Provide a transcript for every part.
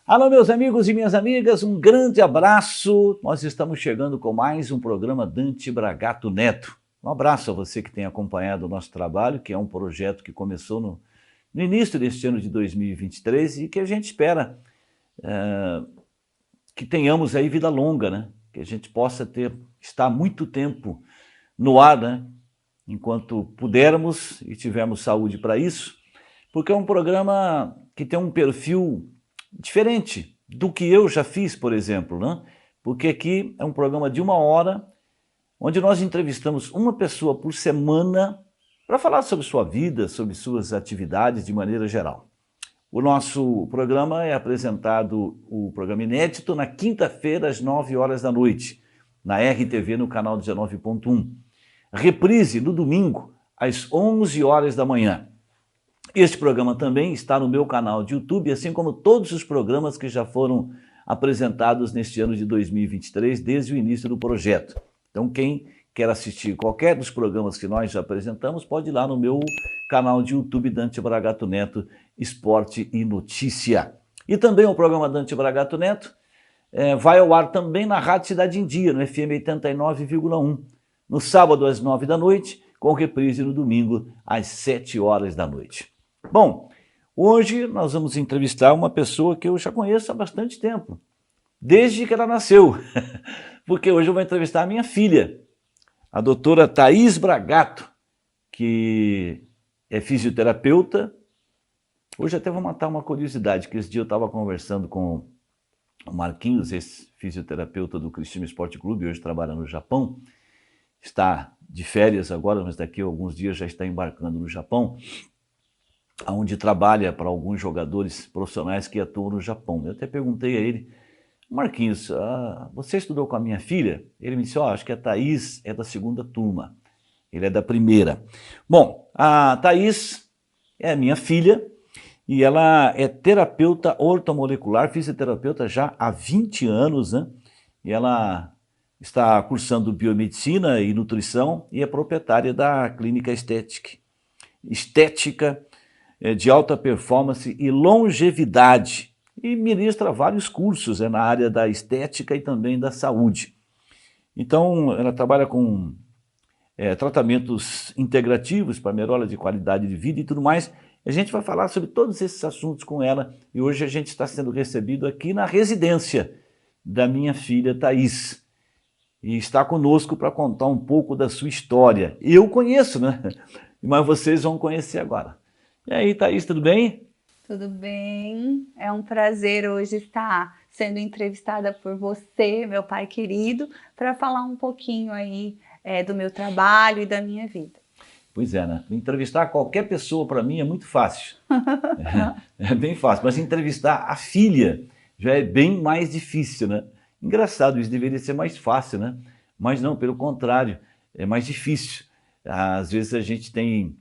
Alô, meus amigos e minhas amigas, um grande abraço. Nós estamos chegando com mais um programa Dante Bragato Neto. Um abraço a você que tem acompanhado o nosso trabalho, que é um projeto que começou no início deste ano de 2023 e que a gente espera que tenhamos aí vida longa, né? Que a gente possa estar muito tempo no ar, né? Enquanto pudermos e tivermos saúde para isso, porque é um programa que tem um perfil diferente do que eu já fiz, por exemplo, né? Porque aqui é um programa de 1 hora, onde nós entrevistamos uma pessoa por semana para falar sobre sua vida, sobre suas atividades de maneira geral. O nosso programa é apresentado, o programa inédito, na quinta-feira, às 9 horas da noite, na RTV, no canal 19.1. Reprise no domingo, às 11 horas da manhã. Este programa também está no meu canal de YouTube, assim como todos os programas que já foram apresentados neste ano de 2023, desde o início do projeto. Então, quem quer assistir qualquer dos programas que nós já apresentamos, pode ir lá no meu canal de YouTube, Dante Bragato Neto, Esporte e Notícia. E também o programa Dante Bragato Neto vai ao ar também na Rádio Cidade em Dia, no FM 89,1, no sábado às 9 da noite, com reprise no domingo às 7 horas da noite. Bom, hoje nós vamos entrevistar uma pessoa que eu já conheço há bastante tempo, desde que ela nasceu, porque hoje eu vou entrevistar a minha filha, a doutora Thaís Bragato, que é fisioterapeuta. Hoje até vou matar uma curiosidade, que esse dia eu estava conversando com o Marquinhos, esse fisioterapeuta do Cristina Esporte Clube, hoje trabalha no Japão, está de férias agora, mas daqui a alguns dias já está embarcando no Japão, onde trabalha para alguns jogadores profissionais que atuam no Japão. Eu até perguntei a ele, Marquinhos, você estudou com a minha filha? Ele me disse, acho que a Thaís é da segunda turma, ele é da primeira. Bom, a Thaís é minha filha e ela é terapeuta ortomolecular, fisioterapeuta já há 20 anos, né? E ela está cursando biomedicina e nutrição e é proprietária da clínica estética de alta performance e longevidade e ministra vários cursos na área da estética e também da saúde. Então, ela trabalha com tratamentos integrativos para melhora de qualidade de vida e tudo mais. A gente vai falar sobre todos esses assuntos com ela e hoje a gente está sendo recebido aqui na residência da minha filha Thaís. E está conosco para contar um pouco da sua história. Eu conheço, né? Mas vocês vão conhecer agora. E aí, Thaís, tudo bem? Tudo bem, é um prazer hoje estar sendo entrevistada por você, meu pai querido, para falar um pouquinho aí do meu trabalho e da minha vida. Pois é, né? Entrevistar qualquer pessoa para mim é muito fácil. É bem fácil, mas entrevistar a filha já é bem mais difícil, né? Engraçado, isso deveria ser mais fácil, né? Mas não, pelo contrário, é mais difícil. Às vezes a gente tem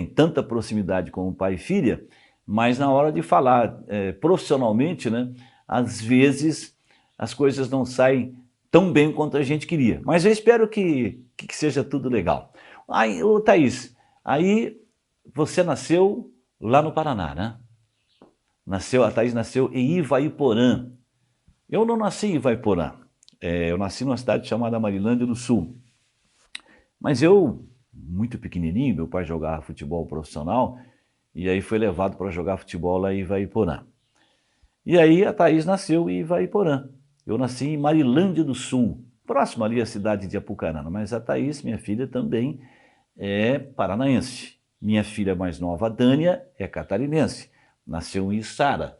tanta proximidade com o pai e filha, mas na hora de falar profissionalmente, né? Às vezes as coisas não saem tão bem quanto a gente queria. Mas eu espero que seja tudo legal. Aí, Thaís, aí você nasceu lá no Paraná, né? A Thaís nasceu em Ivaiporã. Eu não nasci em Ivaiporã, eu nasci numa cidade chamada Marilândia do Sul. Mas eu, muito pequenininho, meu pai jogava futebol profissional e aí foi levado para jogar futebol lá em Ivaiporã. E aí a Thaís nasceu em Ivaiporã. Eu nasci em Marilândia do Sul, próximo ali à cidade de Apucarana, mas a Thaís, minha filha, também é paranaense. Minha filha mais nova, a Dânia, é catarinense, nasceu em Içara.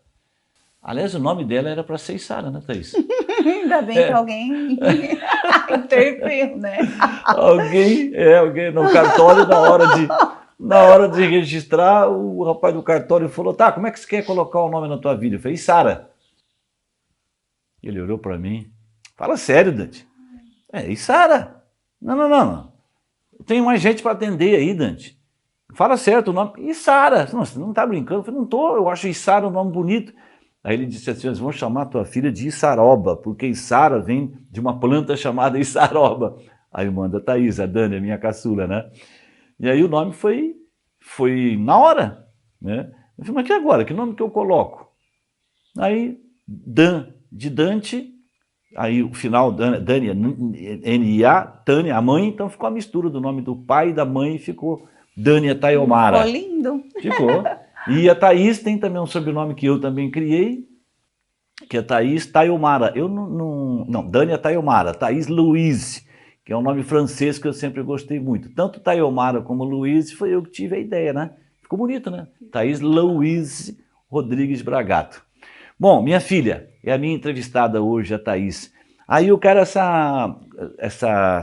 Aliás, o nome dela era para ser Içara, né, Thaís? Ainda bem que alguém interferiu, né? Alguém no cartório, na hora de registrar, o rapaz do cartório falou, tá, como é que você quer colocar o nome na tua vida? Eu falei, Içara. Ele olhou para mim, fala sério, Dante. Içara. Não. Tem mais gente para atender aí, Dante. Fala certo o nome. Içara. Você não está brincando? Eu falei, não tô, eu acho Içara um nome bonito. Aí ele disse assim, eles vão chamar tua filha de Içaroba, porque Içara vem de uma planta chamada Içaroba. A irmã da Thaís, a Dani, a minha caçula, né? E aí o nome foi na hora, né? Eu falei, mas que agora? Que nome que eu coloco? Aí, de Dante, aí o final, Dânia, N-I-A, Tânia, a mãe, então ficou a mistura do nome do pai e da mãe e ficou Dânia Tayomara. Ficou lindo. Ficou. E a Thaís tem também um sobrenome que eu também criei, que é Thaís Tayomara. Eu não, Dânia Tayomara, Thaís Louise, que é um nome francês que eu sempre gostei muito. Tanto Tayomara como Louise foi eu que tive a ideia, né? Ficou bonito, né? Thaís Louise Rodrigues Bragato. Bom, minha filha, é a minha entrevistada hoje, a Thaís. Aí eu quero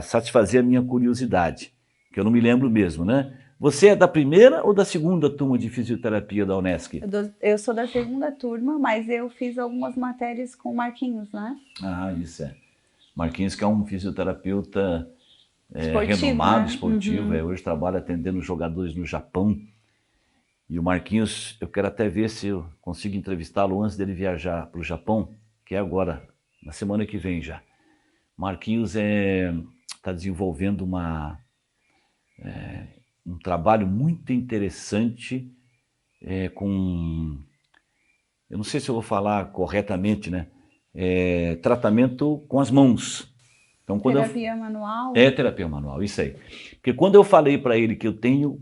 satisfazer a minha curiosidade, que eu não me lembro mesmo, né? Você é da primeira ou da segunda turma de fisioterapia da Unesc? Eu sou da segunda turma, mas eu fiz algumas matérias com o Marquinhos, né? Ah, isso é. Marquinhos, que é um fisioterapeuta Esportivo, renomado, né? esportivo, hoje trabalha atendendo jogadores no Japão. E o Marquinhos, eu quero até ver se eu consigo entrevistá-lo antes dele viajar para o Japão, que é agora, na semana que vem já. Marquinhos está desenvolvendo um trabalho muito interessante com... Eu não sei se eu vou falar corretamente, né? Tratamento com as mãos. Então, terapia manual? Terapia manual, isso aí. Porque quando eu falei para ele que eu tenho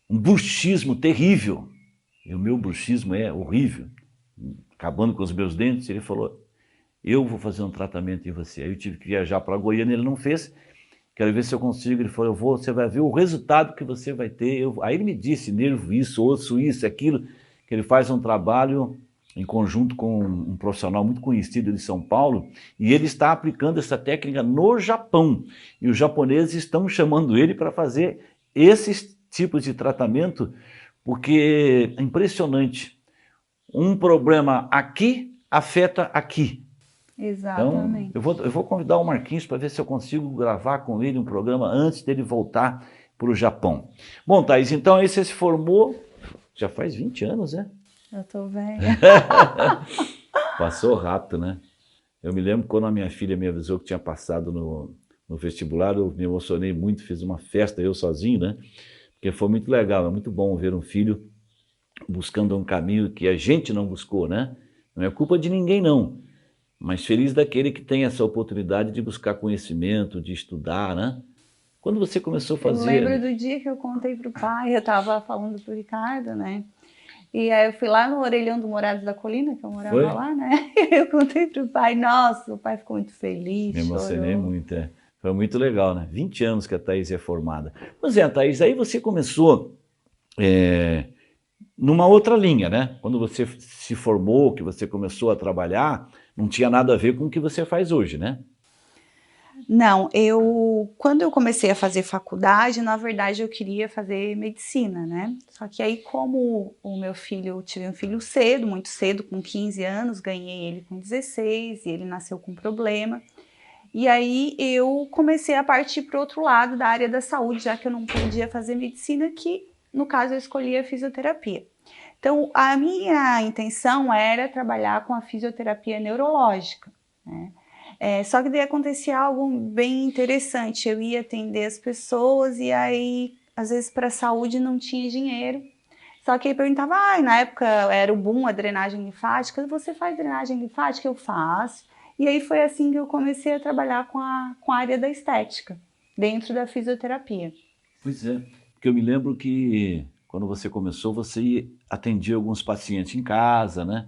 um bruxismo terrível, e o meu bruxismo é horrível, acabando com os meus dentes, ele falou, eu vou fazer um tratamento em você. Aí eu tive que viajar para Goiânia, ele não fez, quero ver se eu consigo. Ele falou, você vai ver o resultado que você vai ter. Aí ele me disse, nervo isso, osso isso, aquilo, que ele faz um trabalho em conjunto com um profissional muito conhecido de São Paulo, e ele está aplicando essa técnica no Japão, e os japoneses estão chamando ele para fazer esses tipos de tratamento, porque é impressionante. Um problema aqui afeta aqui. Exatamente. Então, eu vou convidar o Marquinhos para ver se eu consigo gravar com ele um programa antes dele voltar para o Japão. Bom, Thaís, então aí você se formou, já faz 20 anos, né? Eu tô velha. Passou rápido, né? Eu me lembro quando a minha filha me avisou que tinha passado no vestibular, eu me emocionei muito, fiz uma festa eu sozinho, né? Porque foi muito legal, é muito bom ver um filho buscando um caminho que a gente não buscou, né? Não é culpa de ninguém, não. Mas feliz daquele que tem essa oportunidade de buscar conhecimento, de estudar, né? Quando você começou a fazer... Eu lembro do dia que eu contei pro pai, eu tava falando pro Ricardo, né? E aí eu fui lá no Orelhão do Morados da Colina, que eu morava lá, né? E eu contei pro pai, nossa, o pai ficou muito feliz, me emocionei chorou. muito, Foi muito legal, né? 20 anos que a Thaís é formada. Pois é, Thaís, aí você começou numa outra linha, né? Quando você se formou, que você começou a trabalhar, não tinha nada a ver com o que você faz hoje, né? Não, quando eu comecei a fazer faculdade, na verdade eu queria fazer medicina, né? Só que aí como eu tive um filho cedo, muito cedo, com 15 anos, ganhei ele com 16 e ele nasceu com problema. E aí eu comecei a partir para o outro lado da área da saúde, já que eu não podia fazer medicina, que no caso eu escolhi a fisioterapia. Então a minha intenção era trabalhar com a fisioterapia neurológica, né? Só que daí acontecia algo bem interessante, eu ia atender as pessoas e aí às vezes para a saúde não tinha dinheiro. Só que aí perguntava, na época era o boom a drenagem linfática, você faz drenagem linfática? Eu faço. E aí foi assim que eu comecei a trabalhar com a área da estética, dentro da fisioterapia. Pois é, porque eu me lembro que quando você começou, você atendia alguns pacientes em casa, né?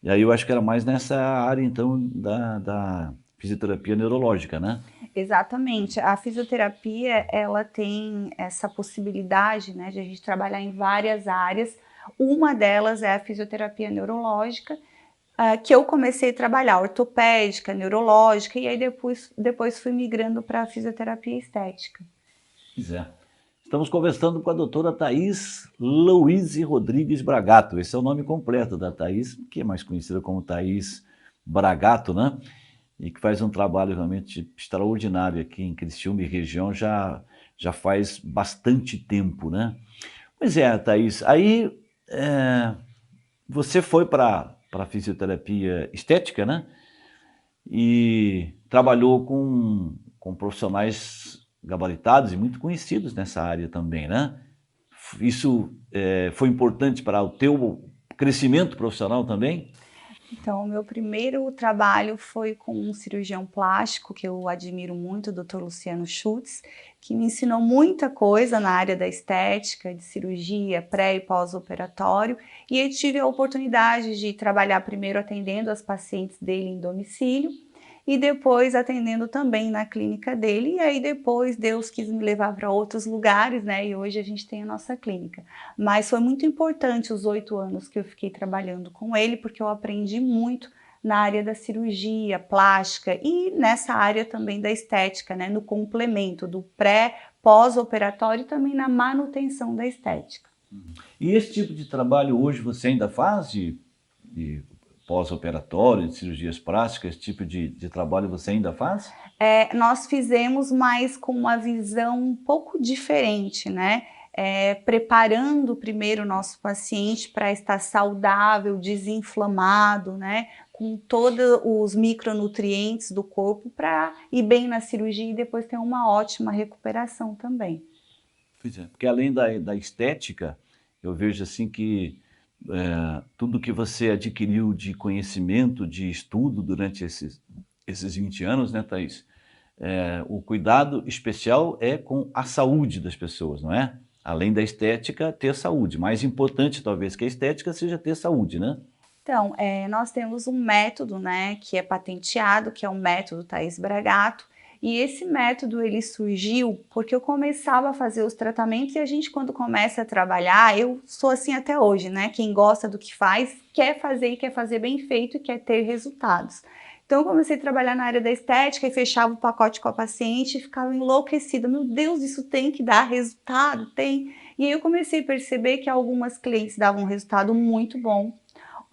E aí eu acho que era mais nessa área, então, da fisioterapia neurológica, né? Exatamente. A fisioterapia, ela tem essa possibilidade, né, de a gente trabalhar em várias áreas. Uma delas é a fisioterapia neurológica, que eu comecei a trabalhar, ortopédica, neurológica, e aí depois fui migrando para a fisioterapia estética. Pois é. Estamos conversando com a doutora Thaís Louise Rodrigues Bragato. Esse é o nome completo da Thaís, que é mais conhecida como Thaís Bragato, né? E que faz um trabalho realmente extraordinário aqui em Criciúma e região já faz bastante tempo, né? Pois é, Thaís, aí você foi para a fisioterapia estética, né? E trabalhou com profissionais gabaritados e muito conhecidos nessa área também, né? Isso foi importante para o teu crescimento profissional também? Então, o meu primeiro trabalho foi com um cirurgião plástico, que eu admiro muito, o Dr. Luciano Schutz, que me ensinou muita coisa na área da estética, de cirurgia, pré e pós-operatório, e eu tive a oportunidade de trabalhar primeiro atendendo as pacientes dele em domicílio, e depois atendendo também na clínica dele, e aí depois Deus quis me levar para outros lugares, né, e hoje a gente tem a nossa clínica. Mas foi muito importante os 8 anos que eu fiquei trabalhando com ele, porque eu aprendi muito na área da cirurgia plástica e nessa área também da estética, né, no complemento do pré, pós-operatório e também na manutenção da estética. E esse tipo de trabalho hoje você ainda faz de pós-operatório, de cirurgias plásticas, esse tipo de trabalho você ainda faz? Nós fizemos, mas com uma visão um pouco diferente, né? Preparando primeiro o nosso paciente para estar saudável, desinflamado, né? Com todos os micronutrientes do corpo para ir bem na cirurgia e depois ter uma ótima recuperação também. Pois é, porque além da estética, eu vejo assim que tudo que você adquiriu de conhecimento, de estudo durante esses 20 anos, né, Thaís? O cuidado especial é com a saúde das pessoas, não é? Além da estética, ter saúde. Mais importante, talvez, que a estética seja ter saúde, né? Então, nós temos um método, né, que é patenteado, que é o método Thaís Bragato, e esse método ele surgiu porque eu começava a fazer os tratamentos e a gente quando começa a trabalhar, eu sou assim até hoje, né, quem gosta do que faz, quer fazer e quer fazer bem feito e quer ter resultados. Então eu comecei a trabalhar na área da estética e fechava o pacote com a paciente e ficava enlouquecida, meu Deus, isso tem que dar resultado, tem. E aí eu comecei a perceber que algumas clientes davam um resultado muito bom,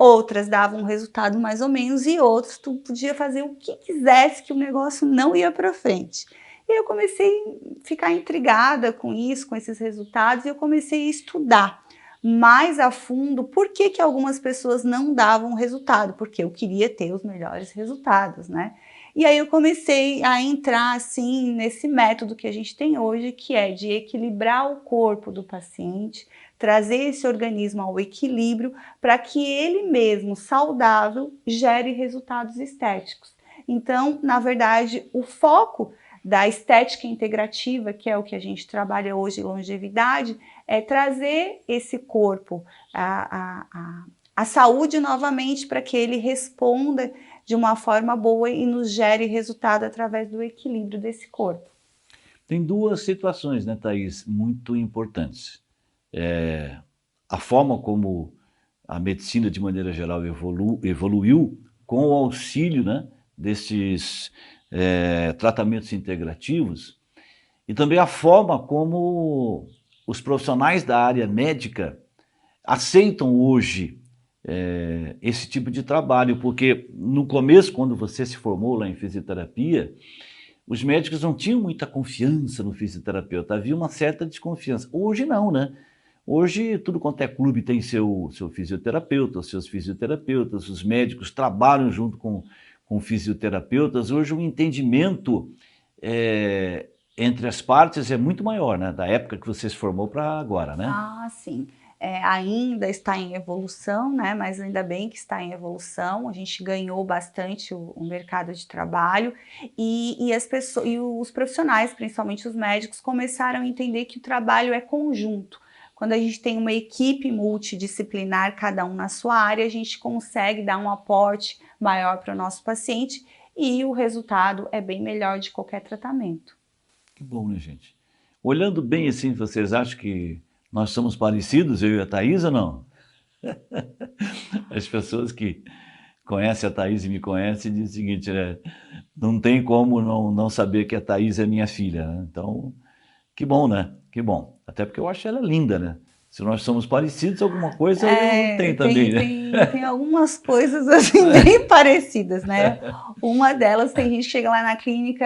outras davam um resultado mais ou menos e outras tu podia fazer o que quisesse que o negócio não ia para frente. E eu comecei a ficar intrigada com isso, com esses resultados, e eu comecei a estudar mais a fundo por que que algumas pessoas não davam resultado, porque eu queria ter os melhores resultados, né? E aí eu comecei a entrar assim nesse método que a gente tem hoje, que é de equilibrar o corpo do paciente, trazer esse organismo ao equilíbrio para que ele mesmo, saudável, gere resultados estéticos. Então, na verdade, o foco da estética integrativa, que é o que a gente trabalha hoje em longevidade, é trazer esse corpo, a saúde novamente para que ele responda de uma forma boa e nos gere resultado através do equilíbrio desse corpo. Tem duas situações, né, Thaís, muito importantes. A forma como a medicina, de maneira geral, evoluiu com o auxílio, né, desses tratamentos integrativos e também a forma como os profissionais da área médica aceitam hoje esse tipo de trabalho, porque no começo, quando você se formou lá em fisioterapia, os médicos não tinham muita confiança no fisioterapeuta, havia uma certa desconfiança. Hoje não, né? Hoje, tudo quanto é clube tem seu fisioterapeuta, os seus fisioterapeutas, os médicos trabalham junto com fisioterapeutas. Hoje o entendimento entre as partes é muito maior, né? Da época que você se formou para agora, né? Ah, sim. Ainda está em evolução, né? Mas ainda bem que está em evolução. A gente ganhou bastante o mercado de trabalho e as pessoas, e os profissionais, principalmente os médicos, começaram a entender que o trabalho é conjunto. Quando a gente tem uma equipe multidisciplinar, cada um na sua área, a gente consegue dar um aporte maior para o nosso paciente e o resultado é bem melhor de qualquer tratamento. Que bom, né, gente? Olhando bem assim, vocês acham que nós somos parecidos, eu e a Thaís, ou não? As pessoas que conhecem a Thaís e me conhecem dizem o seguinte, não tem como não saber que a Thaís é minha filha, né? Então, que bom, né? Que bom. Até porque eu acho ela linda, né? Se nós somos parecidos, alguma coisa tem também, né? Tem algumas coisas assim bem parecidas, né? Uma delas, tem gente que chega lá na clínica,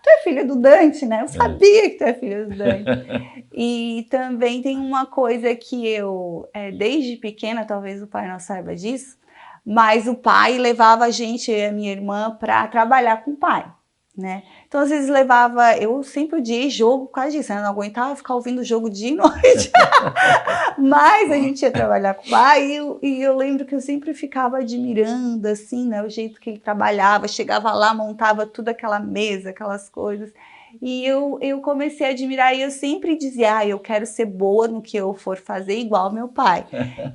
tu é filha do Dante, né? Eu sabia que tu é filha do Dante. E também tem uma coisa que eu, desde pequena, talvez o pai não saiba disso, mas o pai levava a gente, a minha irmã, para trabalhar com o pai. né? Então, às vezes eu sempre odiei jogo por causa disso, né? Eu não aguentava ficar ouvindo o jogo dia e noite. Mas a gente ia trabalhar com o pai e eu lembro que eu sempre ficava admirando, assim, né? O jeito que ele trabalhava, chegava lá, montava tudo aquela mesa, aquelas coisas. E eu comecei a admirar e eu sempre dizia, eu quero ser boa no que eu for fazer igual meu pai.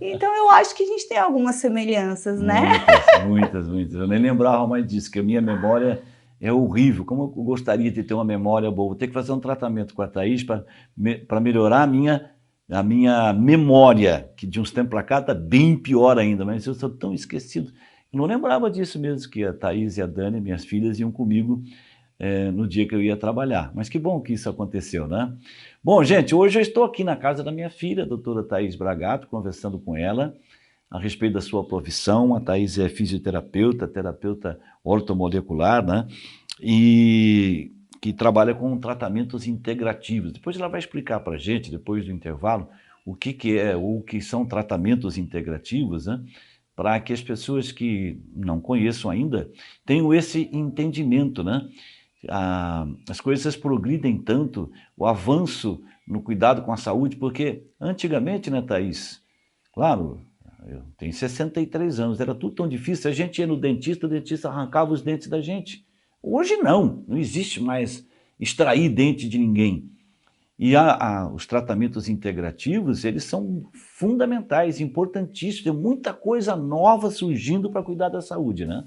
Então eu acho que a gente tem algumas semelhanças, né? Muitas. Eu nem lembrava mais disso, que a minha memória é horrível. Como eu gostaria de ter uma memória boa. Vou ter que fazer um tratamento com a Thaís para melhorar a minha memória, que de uns tempos para cá está bem pior ainda, mas eu sou tão esquecido. Eu não lembrava disso mesmo, que a Thaís e a Dani, minhas filhas, iam comigo no dia que eu ia trabalhar. Mas que bom que isso aconteceu, né? Bom, gente, hoje eu estou aqui na casa da minha filha, a doutora Thaís Bragato, conversando com ela a respeito da sua profissão. A Thaís é fisioterapeuta, terapeuta ortomolecular, né? E que trabalha com tratamentos integrativos. Depois ela vai explicar para a gente, depois do intervalo, o que é ou o que são tratamentos integrativos, né? Para que as pessoas que não conheçam ainda tenham esse entendimento, né? As coisas progridem tanto, o avanço no cuidado com a saúde, porque antigamente, né, Thaís? Claro, eu tenho 63 anos, era tudo tão difícil, a gente ia no dentista, o dentista arrancava os dentes da gente. Hoje não existe mais extrair dente de ninguém. E os tratamentos integrativos, eles são fundamentais, importantíssimos, tem muita coisa nova surgindo para cuidar da saúde, né?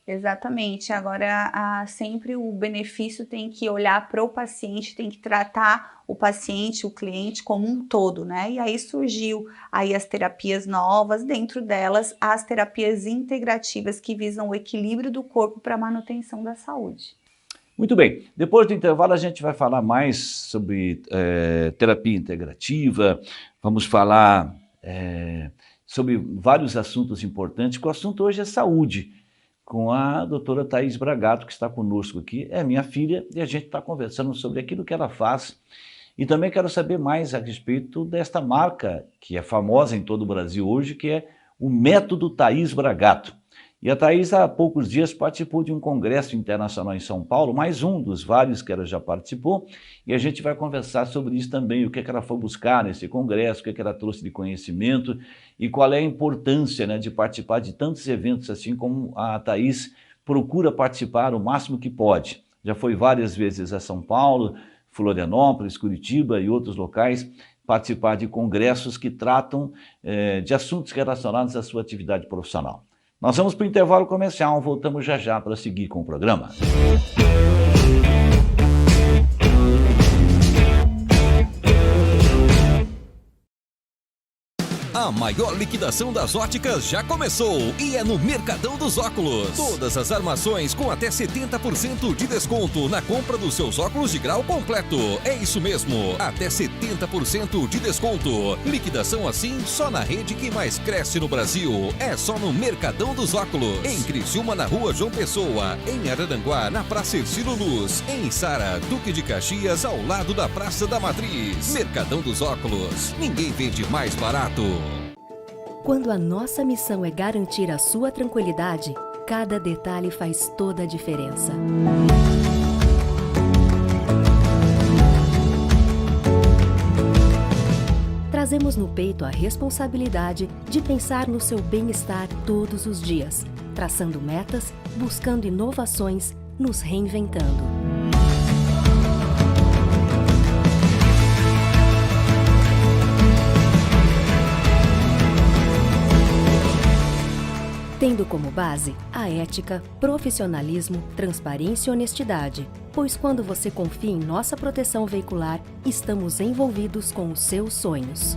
Exatamente. Agora, sempre o benefício tem que olhar para o paciente, tem que tratar o paciente, o cliente como um todo, né? E aí surgiu aí as terapias novas, dentro delas as terapias integrativas que visam o equilíbrio do corpo para a manutenção da saúde. Muito bem, depois do intervalo a gente vai falar mais sobre terapia integrativa, vamos falar sobre vários assuntos importantes, porque o assunto hoje é saúde, com a doutora Thaís Bragato, que está conosco aqui, é minha filha, e a gente está conversando sobre aquilo que ela faz. E também quero saber mais a respeito desta marca, que é famosa em todo o Brasil hoje, que é o Método Thaís Bragato. E a Thaís, há poucos dias, participou de um congresso internacional em São Paulo, mais um dos vários que ela já participou, e a gente vai conversar sobre isso também, o que ela foi buscar nesse congresso, o que ela trouxe de conhecimento e qual é a importância, né, de participar de tantos eventos assim como a Thaís procura participar o máximo que pode. Já foi várias vezes a São Paulo, Florianópolis, Curitiba e outros locais, participar de congressos que tratam de assuntos relacionados à sua atividade profissional. Nós vamos para o intervalo comercial, voltamos já para seguir com o programa. A maior liquidação das óticas já começou e é no Mercadão dos Óculos. Todas as armações com até 70% de desconto na compra dos seus óculos de grau completo. É isso mesmo, até 70% de desconto. Liquidação assim só na rede que mais cresce no Brasil. É só no Mercadão dos Óculos. Em Criciúma, na Rua João Pessoa. Em Araranguá, na Praça Ercílio Luz. Em Sara, Duque de Caxias, ao lado da Praça da Matriz. Mercadão dos Óculos. Ninguém vende mais barato. Quando a nossa missão é garantir a sua tranquilidade, cada detalhe faz toda a diferença. Trazemos no peito a responsabilidade de pensar no seu bem-estar todos os dias, traçando metas, buscando inovações, nos reinventando. Tendo como base a ética, profissionalismo, transparência e honestidade, pois quando você confia em nossa proteção veicular, estamos envolvidos com os seus sonhos.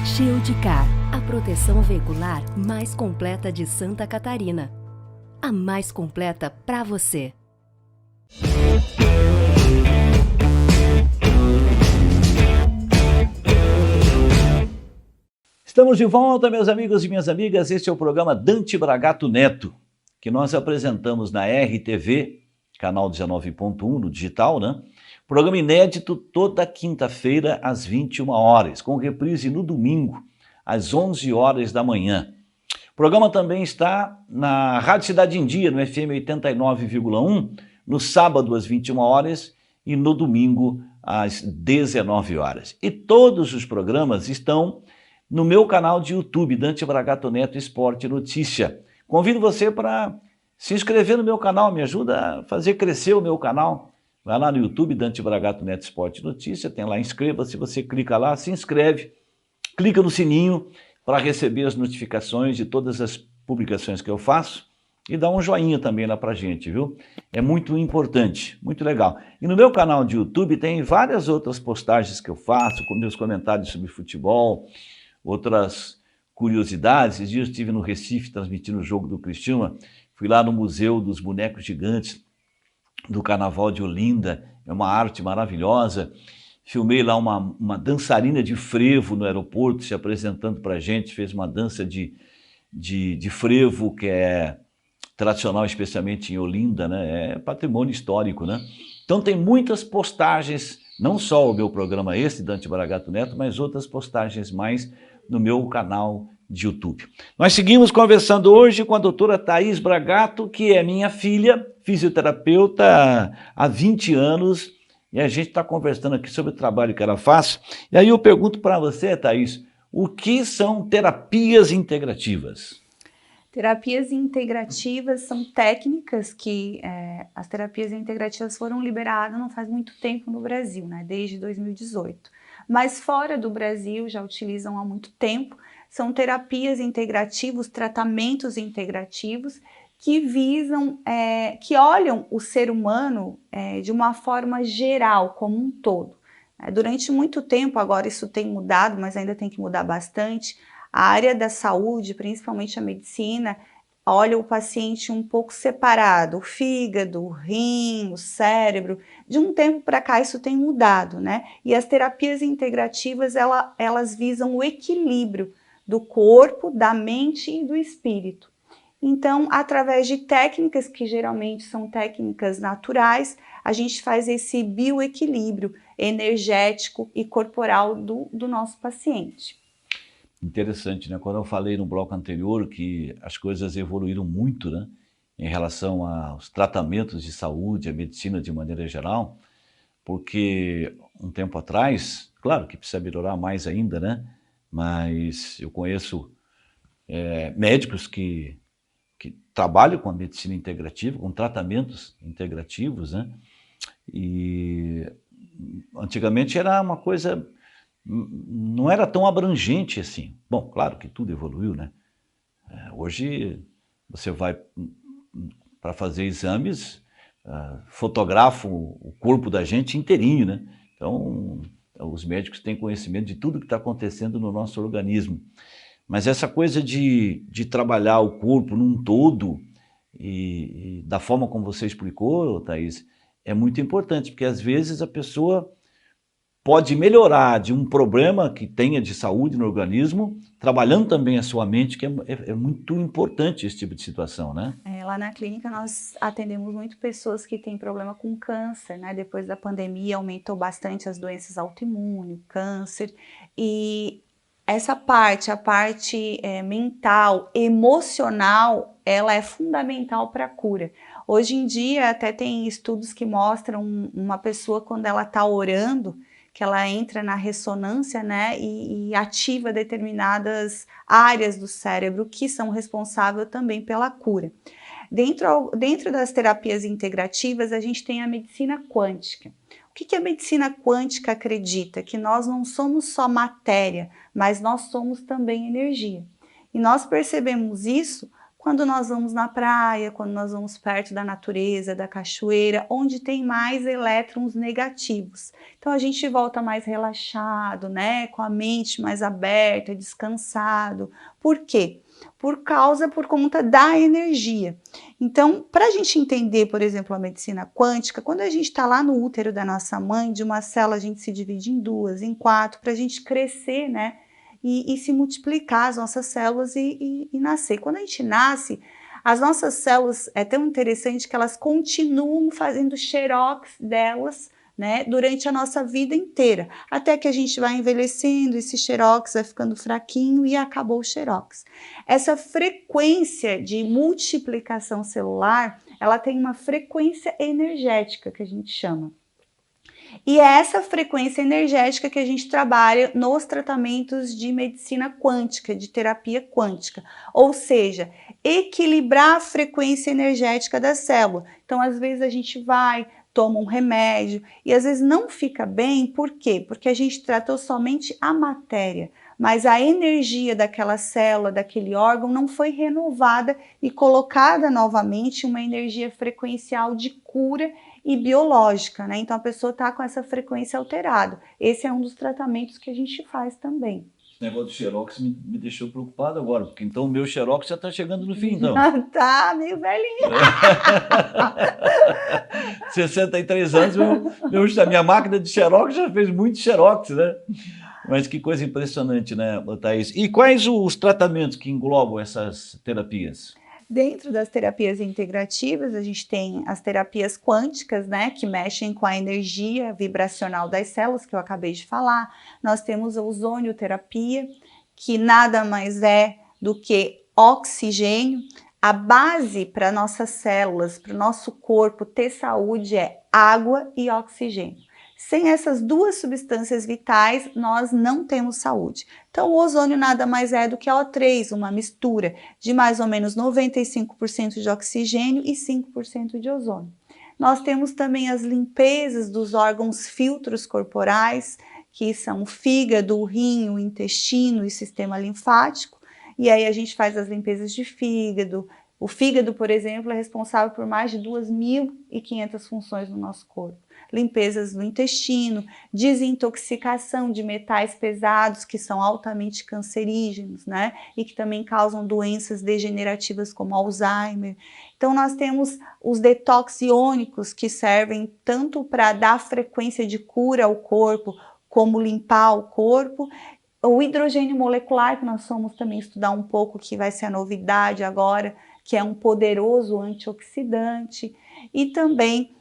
Shieldcar, a proteção veicular mais completa de Santa Catarina. A mais completa para você. Estamos de volta, meus amigos e minhas amigas. Este é o programa Dante Bragato Neto, que nós apresentamos na RTV, canal 19.1 no digital, né? Programa inédito toda quinta-feira às 21 horas, com reprise no domingo, às 11 horas da manhã. O programa também está na Rádio Cidade em Dia, no FM 89,1, no sábado às 21 horas e no domingo às 19 horas. E todos os programas estão no meu canal de YouTube, Dante Bragato Neto Esporte Notícia. Convido você para se inscrever no meu canal, me ajuda a fazer crescer o meu canal. Vai lá no YouTube, Dante Bragato Neto Esporte Notícia, tem lá, inscreva-se, você clica lá, se inscreve, clica no sininho para receber as notificações de todas as publicações que eu faço e dá um joinha também lá pra gente, viu? É muito importante, muito legal. E no meu canal de YouTube tem várias outras postagens que eu faço, com meus comentários sobre futebol, outras curiosidades. Esses dias eu estive no Recife transmitindo o jogo do Criciúma, fui lá no Museu dos Bonecos Gigantes do Carnaval de Olinda, é uma arte maravilhosa. Filmei lá uma dançarina de frevo no aeroporto, se apresentando para a gente, fez uma dança de frevo, que é tradicional, especialmente em Olinda, né? É patrimônio histórico, né? Então tem muitas postagens, não só o meu programa esse, Dante Bragato Neto, mas outras postagens mais no meu canal de YouTube. Nós seguimos conversando hoje com a doutora Thaís Bragato, que é minha filha, fisioterapeuta há 20 anos, e a gente está conversando aqui sobre o trabalho que ela faz. E aí eu pergunto para você, Thaís, o que são terapias integrativas? Terapias integrativas são técnicas que as terapias integrativas foram liberadas não faz muito tempo no Brasil, né? Desde 2018. Mas fora do Brasil já utilizam há muito tempo. São terapias integrativas, tratamentos integrativos que visam, que olham o ser humano de uma forma geral, como um todo. Durante muito tempo, agora isso tem mudado, mas ainda tem que mudar bastante, a área da saúde, principalmente a medicina, olha o paciente um pouco separado, o fígado, o rim, o cérebro. De um tempo para cá isso tem mudado, né? E as terapias integrativas, elas visam o equilíbrio do corpo, da mente e do espírito. Então, através de técnicas que geralmente são técnicas naturais, a gente faz esse bioequilíbrio energético e corporal do nosso paciente. Interessante, né? Quando eu falei no bloco anterior que as coisas evoluíram muito, né? Em relação aos tratamentos de saúde, a medicina de maneira geral, porque um tempo atrás, claro que precisa melhorar mais ainda, né? Mas eu conheço médicos que trabalham com a medicina integrativa, com tratamentos integrativos, né? E antigamente era uma coisa, não era tão abrangente assim. Bom, claro que tudo evoluiu, né? Hoje você vai para fazer exames, fotografam o corpo da gente inteirinho, né? Então, os médicos têm conhecimento de tudo que está acontecendo no nosso organismo. Mas essa coisa de trabalhar o corpo num todo, e da forma como você explicou, Thaís, é muito importante, porque às vezes a pessoa pode melhorar de um problema que tenha de saúde no organismo, trabalhando também a sua mente, que é muito importante esse tipo de situação, né? Lá na clínica nós atendemos muito pessoas que têm problema com câncer, né? Depois da pandemia aumentou bastante as doenças autoimunes, câncer, e essa parte, a parte mental, emocional, ela é fundamental para a cura. Hoje em dia até tem estudos que mostram uma pessoa quando ela está orando, que ela entra na ressonância, né, e ativa determinadas áreas do cérebro que são responsáveis também pela cura. Dentro das terapias integrativas, a gente tem a medicina quântica. O que a medicina quântica acredita? Que nós não somos só matéria, mas nós somos também energia. E nós percebemos isso quando nós vamos na praia, quando nós vamos perto da natureza, da cachoeira, onde tem mais elétrons negativos. Então a gente volta mais relaxado, né? Com a mente mais aberta, descansado. Por quê? Por conta da energia. Então, para a gente entender, por exemplo, a medicina quântica, quando a gente está lá no útero da nossa mãe, de uma célula a gente se divide em 2, em 4, para a gente crescer, né? E se multiplicar as nossas células e nascer. Quando a gente nasce, as nossas células, é tão interessante que elas continuam fazendo xerox delas, né, durante a nossa vida inteira, até que a gente vai envelhecendo, esse xerox vai ficando fraquinho e acabou o xerox. Essa frequência de multiplicação celular, ela tem uma frequência energética que a gente chama. E é essa frequência energética que a gente trabalha nos tratamentos de medicina quântica, de terapia quântica, ou seja, equilibrar a frequência energética da célula. Então, às vezes a gente vai, toma um remédio e às vezes não fica bem, por quê? Porque a gente tratou somente a matéria, mas a energia daquela célula, daquele órgão não foi renovada e colocada novamente uma energia frequencial de cura e biológica, né? Então a pessoa está com essa frequência alterada. Esse é um dos tratamentos que a gente faz também. Esse negócio do xerox me deixou preocupado agora, porque então o meu xerox já está chegando no fim, então. Tá meio velhinho. 63 anos, a minha máquina de xerox já fez muito xerox, né? Mas que coisa impressionante, né, Thaís? E quais os tratamentos que englobam essas terapias? Dentro das terapias integrativas, a gente tem as terapias quânticas, né, que mexem com a energia vibracional das células, que eu acabei de falar. Nós temos a ozonioterapia, que nada mais é do que oxigênio. A base para nossas células, para o nosso corpo ter saúde é água e oxigênio. Sem essas duas substâncias vitais, nós não temos saúde. Então, o ozônio nada mais é do que a O3, uma mistura de mais ou menos 95% de oxigênio e 5% de ozônio. Nós temos também as limpezas dos órgãos filtros corporais, que são o fígado, o rim, o intestino e sistema linfático. E aí a gente faz as limpezas de fígado. O fígado, por exemplo, é responsável por mais de 2.500 funções no nosso corpo. Limpezas do intestino, desintoxicação de metais pesados que são altamente cancerígenos, né? E que também causam doenças degenerativas como Alzheimer. Então nós temos os detox iônicos que servem tanto para dar frequência de cura ao corpo, como limpar o corpo. O hidrogênio molecular, que nós vamos também estudar um pouco, que vai ser a novidade agora, que é um poderoso antioxidante, e também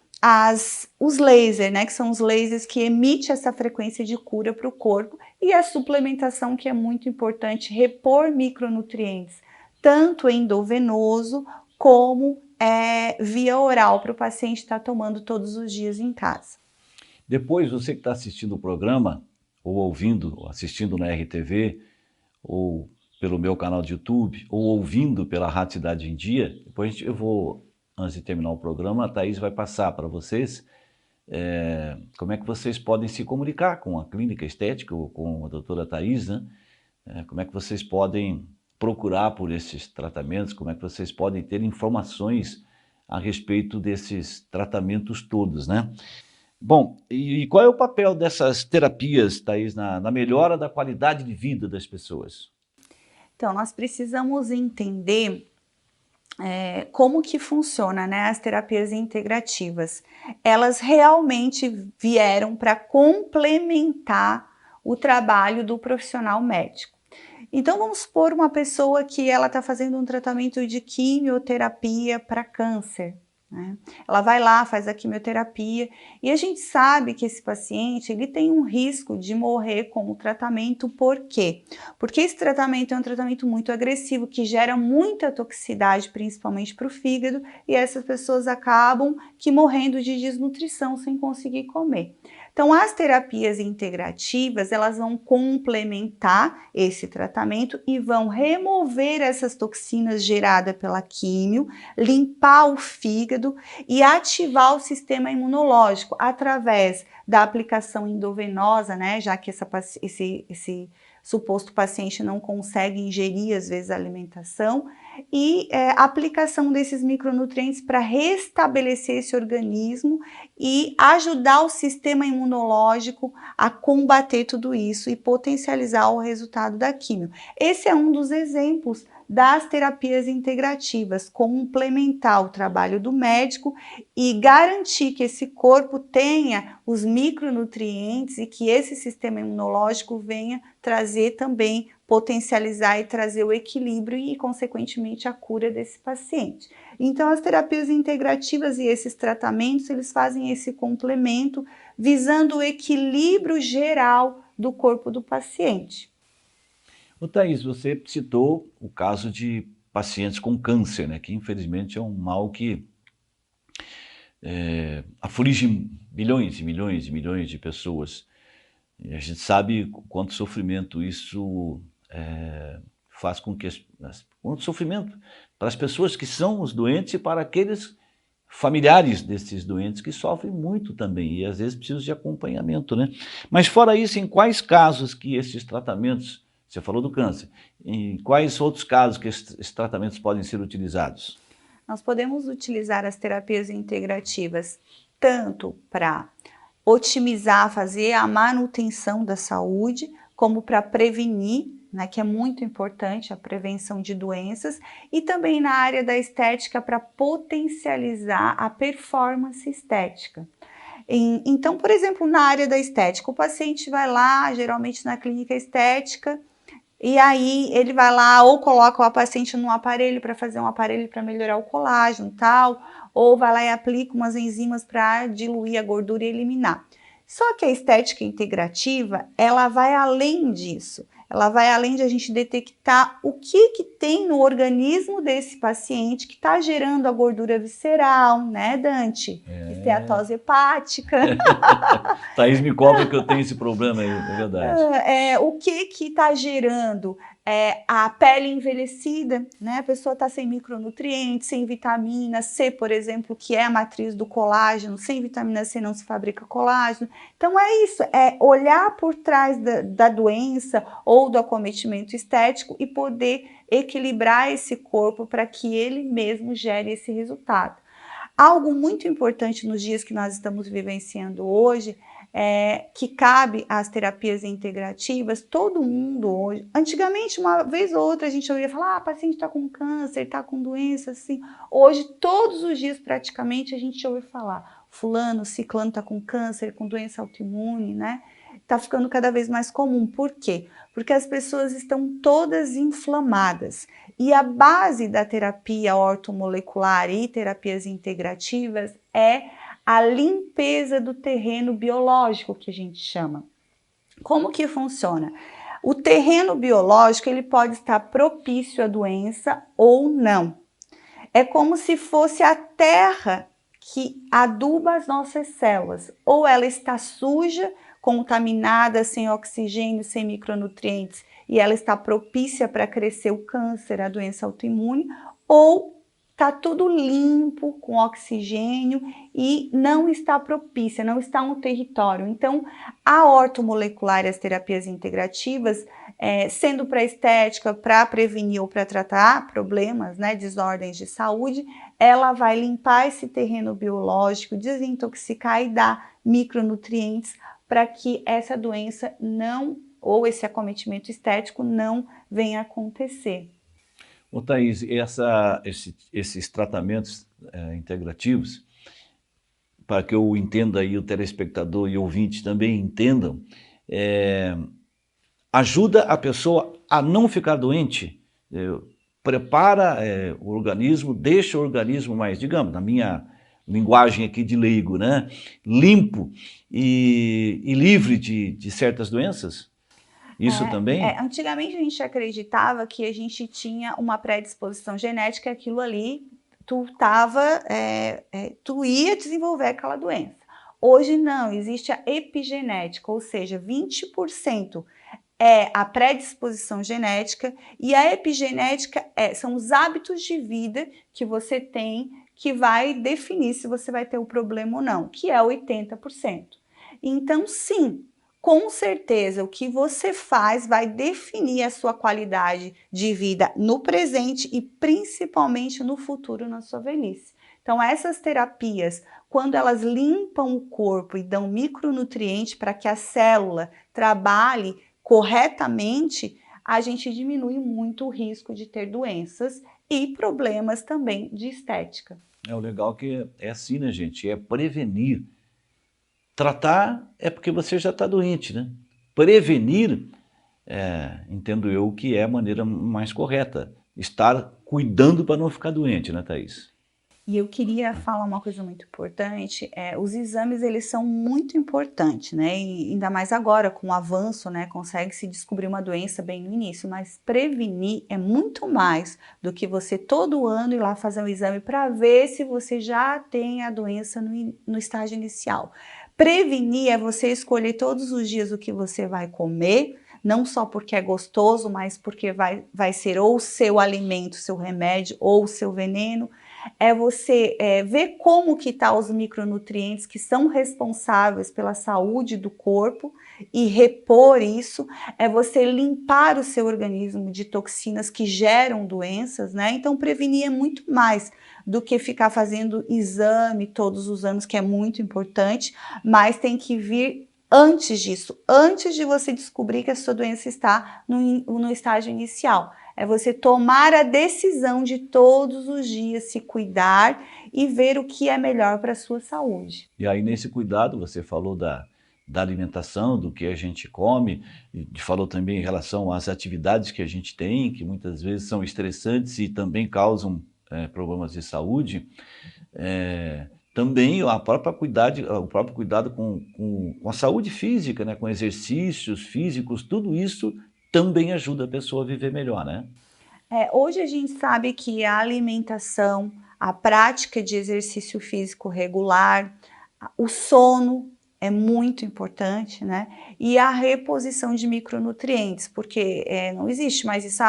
os lasers, né, que são os lasers que emitem essa frequência de cura para o corpo, e a suplementação, que é muito importante, repor micronutrientes, tanto endovenoso como via oral, para o paciente estar tomando todos os dias em casa. Depois, você que está assistindo o programa, ou ouvindo, ou assistindo na RTV, ou pelo meu canal de YouTube, ou ouvindo pela Rádio Cidade em Dia, depois eu vou, antes de terminar o programa, a Thaís vai passar para vocês como é que vocês podem se comunicar com a Clínica Estética, ou com a doutora Thaís, né? Como é que vocês podem procurar por esses tratamentos, como é que vocês podem ter informações a respeito desses tratamentos todos, né? Bom, e qual é o papel dessas terapias, Thaís, na melhora da qualidade de vida das pessoas? Então, nós precisamos entender como que funciona, né, as terapias integrativas. Elas realmente vieram para complementar o trabalho do profissional médico. Então, vamos supor uma pessoa que ela está fazendo um tratamento de quimioterapia para câncer, né? Ela vai lá, faz a quimioterapia e a gente sabe que esse paciente ele tem um risco de morrer com o tratamento. Por quê? Porque esse tratamento é um tratamento muito agressivo que gera muita toxicidade, principalmente para o fígado, e essas pessoas acabam morrendo de desnutrição sem conseguir comer. Então, as terapias integrativas, elas vão complementar esse tratamento e vão remover essas toxinas geradas pela químio, limpar o fígado e ativar o sistema imunológico através da aplicação endovenosa, né? Já que esse suposto paciente não consegue ingerir, às vezes, a alimentação, e aplicação desses micronutrientes para restabelecer esse organismo e ajudar o sistema imunológico a combater tudo isso e potencializar o resultado da quimio. Esse é um dos exemplos das terapias integrativas, complementar o trabalho do médico e garantir que esse corpo tenha os micronutrientes e que esse sistema imunológico venha trazer também, potencializar e trazer o equilíbrio e, consequentemente, a cura desse paciente. Então, as terapias integrativas e esses tratamentos, eles fazem esse complemento, visando o equilíbrio geral do corpo do paciente. Ô Thaís, você citou o caso de pacientes com câncer, né, que infelizmente é um mal que aflige milhões e milhões e milhões de pessoas. E a gente sabe quanto sofrimento isso faz com que quanto sofrimento para as pessoas que são os doentes e para aqueles familiares desses doentes que sofrem muito também e às vezes precisam de acompanhamento, né? Mas fora isso, em quais casos que esses tratamentos, você falou do câncer, em quais outros casos que esses tratamentos podem ser utilizados? Nós podemos utilizar as terapias integrativas tanto para otimizar, fazer a manutenção da saúde, como para prevenir, né, que é muito importante a prevenção de doenças, e também na área da estética para potencializar a performance estética. Então, por exemplo, na área da estética, o paciente vai lá, geralmente na clínica estética, e aí ele vai lá ou coloca o paciente num aparelho para fazer um aparelho para melhorar o colágeno e tal, ou vai lá e aplica umas enzimas para diluir a gordura e eliminar. Só que a estética integrativa, ela vai além disso. Ela vai além de a gente detectar o que tem no organismo desse paciente que está gerando a gordura visceral, né, Dante? Esteatose hepática. Thaís me cobra que eu tenho esse problema aí, é verdade. O que está gerando? A pele envelhecida, né? A pessoa está sem micronutrientes, sem vitamina C, por exemplo, que é a matriz do colágeno. Sem vitamina C não se fabrica colágeno. Então é isso, é olhar por trás da doença ou do acometimento estético e poder equilibrar esse corpo para que ele mesmo gere esse resultado. Algo muito importante nos dias que nós estamos vivenciando hoje que cabe às terapias integrativas, todo mundo hoje, antigamente uma vez ou outra a gente ouvia falar, o paciente está com câncer, está com doença, assim. Hoje, todos os dias praticamente a gente ouve falar, fulano, ciclano está com câncer, com doença autoimune, né? Está ficando cada vez mais comum. Por quê? Porque as pessoas estão todas inflamadas. E a base da terapia ortomolecular e terapias integrativas é a limpeza do terreno biológico, que a gente chama. Como que funciona? O terreno biológico ele pode estar propício à doença ou não. É como se fosse a terra que aduba as nossas células. Ou ela está suja, contaminada, sem oxigênio, sem micronutrientes, e ela está propícia para crescer o câncer, a doença autoimune, ou está tudo limpo, com oxigênio e não está propícia, não está um território. Então, a ortomolecular e as terapias integrativas, sendo para estética, para prevenir ou para tratar problemas, né, desordens de saúde, ela vai limpar esse terreno biológico, desintoxicar e dar micronutrientes para que essa doença não, ou esse acometimento estético não venha acontecer. Ô Thaís, esses tratamentos integrativos, para que eu entenda aí, o telespectador e o ouvinte também entendam, ajuda a pessoa a não ficar doente, prepara o organismo, deixa o organismo mais, digamos, na minha linguagem aqui de leigo, né, limpo e livre de certas doenças? Isso também? Antigamente a gente acreditava que a gente tinha uma predisposição genética, aquilo ali, tu ia desenvolver aquela doença. Hoje não, existe a epigenética, ou seja, 20% é a predisposição genética e a epigenética são os hábitos de vida que você tem que vai definir se você vai ter o problema ou não, que é 80%. Então, sim, com certeza, o que você faz vai definir a sua qualidade de vida no presente e principalmente no futuro, na sua velhice. Então, essas terapias, quando elas limpam o corpo e dão micronutrientes para que a célula trabalhe corretamente, a gente diminui muito o risco de ter doenças e problemas também de estética. O legal que é assim, né, gente? É prevenir. Tratar é porque você já está doente, né? Prevenir, entendo eu que é a maneira mais correta. Estar cuidando para não ficar doente, né, Thaís? E eu queria falar uma coisa muito importante, os exames eles são muito importantes, né? E ainda mais agora com o avanço, né? Consegue-se descobrir uma doença bem no início, mas prevenir é muito mais do que você todo ano ir lá fazer um exame para ver se você já tem a doença no estágio inicial. Prevenir é você escolher todos os dias o que você vai comer, não só porque é gostoso, mas porque vai ser ou o seu alimento, seu remédio ou o seu veneno. É você ver como que estão os micronutrientes que são responsáveis pela saúde do corpo e repor isso. É você limpar o seu organismo de toxinas que geram doenças, né? Então, prevenir é muito mais do que ficar fazendo exame todos os anos, que é muito importante, mas tem que vir antes disso, antes de você descobrir que a sua doença está no estágio inicial. É você tomar a decisão de todos os dias se cuidar e ver o que é melhor para a sua saúde. E aí nesse cuidado você falou da alimentação, do que a gente come, e falou também em relação às atividades que a gente tem, que muitas vezes são estressantes e também causam problemas de saúde. Também o próprio cuidado com a saúde física, né? Com exercícios físicos, tudo isso também ajuda a pessoa a viver melhor, né? Hoje a gente sabe que a alimentação, a prática de exercício físico regular, o sono é muito importante, né? E a reposição de micronutrientes, porque não existe mais isso,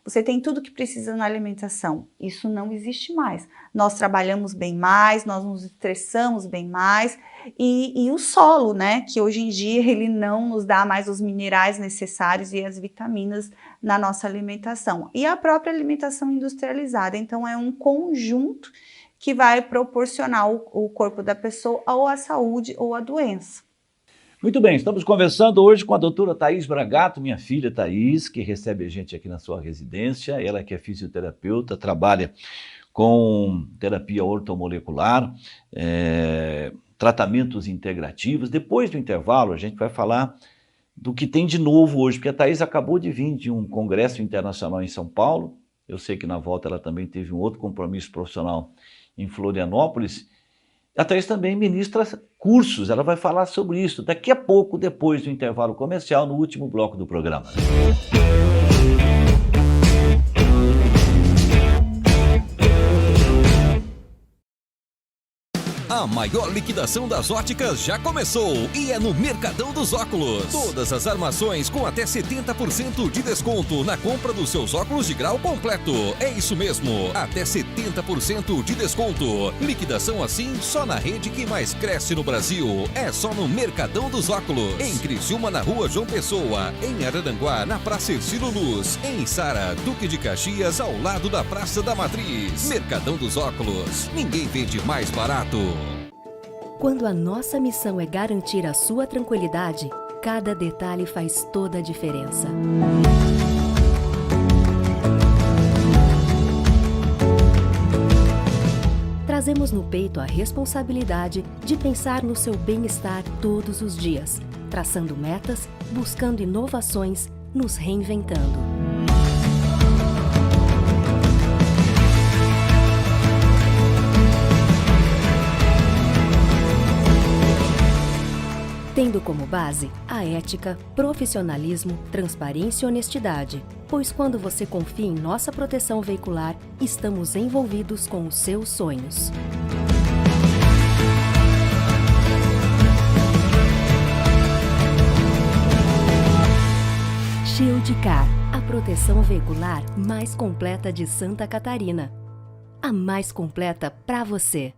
você tem tudo que precisa na alimentação. Isso não existe mais. Nós trabalhamos bem mais, nós nos estressamos bem mais e o solo, né? Que hoje em dia ele não nos dá mais os minerais necessários e as vitaminas na nossa alimentação. E a própria alimentação industrializada. Então é um conjunto que vai proporcionar o corpo da pessoa ou a saúde ou a doença. Muito bem, estamos conversando hoje com a doutora Thaís Bragato, minha filha Thaís, que recebe a gente aqui na sua residência. Ela que é fisioterapeuta, trabalha com terapia ortomolecular, tratamentos integrativos. Depois do intervalo, a gente vai falar do que tem de novo hoje, porque a Thaís acabou de vir de um congresso internacional em São Paulo. Eu sei que na volta ela também teve um outro compromisso profissional em Florianópolis. A Thaís também ministra cursos, ela vai falar sobre isso daqui a pouco, depois do intervalo comercial, no último bloco do programa. A maior liquidação das óticas já começou e é no Mercadão dos Óculos. Todas as armações com até 70% de desconto na compra dos seus óculos de grau completo. É isso mesmo, até 70% de desconto. Liquidação assim só na rede que mais cresce no Brasil. É só no Mercadão dos Óculos. Em Criciúma, na Rua João Pessoa. Em Araranguá, na Praça Ercílio Luz. Em Sara, Duque de Caxias, ao lado da Praça da Matriz. Mercadão dos Óculos. Ninguém vende mais barato. Quando a nossa missão é garantir a sua tranquilidade, cada detalhe faz toda a diferença. Trazemos no peito a responsabilidade de pensar no seu bem-estar todos os dias, traçando metas, buscando inovações, nos reinventando. Tendo como base a ética, profissionalismo, transparência e honestidade, pois quando você confia em nossa proteção veicular, estamos envolvidos com os seus sonhos. Shieldcar, a proteção veicular mais completa de Santa Catarina. A mais completa para você.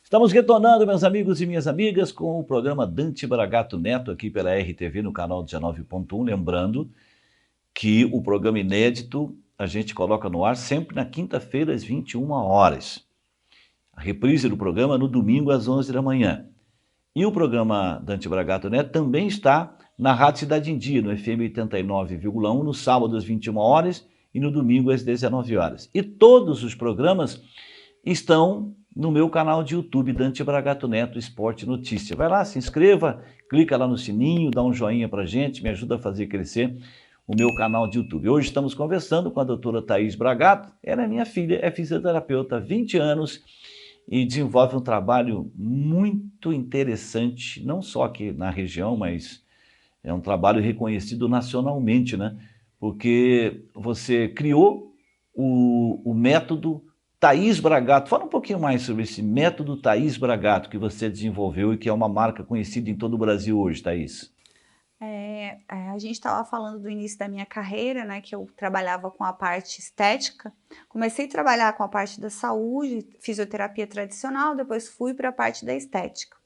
Estamos retornando, meus amigos e minhas amigas, com o programa Dante Bragato Neto aqui pela RTV no canal 19.1. Lembrando que o programa inédito a gente coloca no ar sempre na quinta-feira às 21 horas. a reprise do programa no domingo às 11 da manhã. E o programa Dante Bragato Neto também está na Rádio Cidade em Dia, no FM 89,1, no sábado às 21 horas e no domingo às 19 horas. E todos os programas estão no meu canal de YouTube, Dante Bragato Neto Esporte Notícia. Vai lá, se inscreva, clica lá no sininho, dá um joinha pra gente, me ajuda a fazer crescer o meu canal de YouTube. Hoje estamos conversando com a doutora Thaís Bragato. Ela é minha filha, é fisioterapeuta há 20 anos e desenvolve um trabalho muito interessante, não só aqui na região, mas é um trabalho reconhecido nacionalmente, né? Porque você criou o método Thaís Bragato. Fala um pouquinho mais sobre esse método Thaís Bragato que você desenvolveu e que é uma marca conhecida em todo o Brasil hoje, Thaís. A gente estava falando do início da minha carreira, né, que eu trabalhava com a parte estética. Comecei a trabalhar com a parte da saúde, fisioterapia tradicional, depois fui para a parte da estética.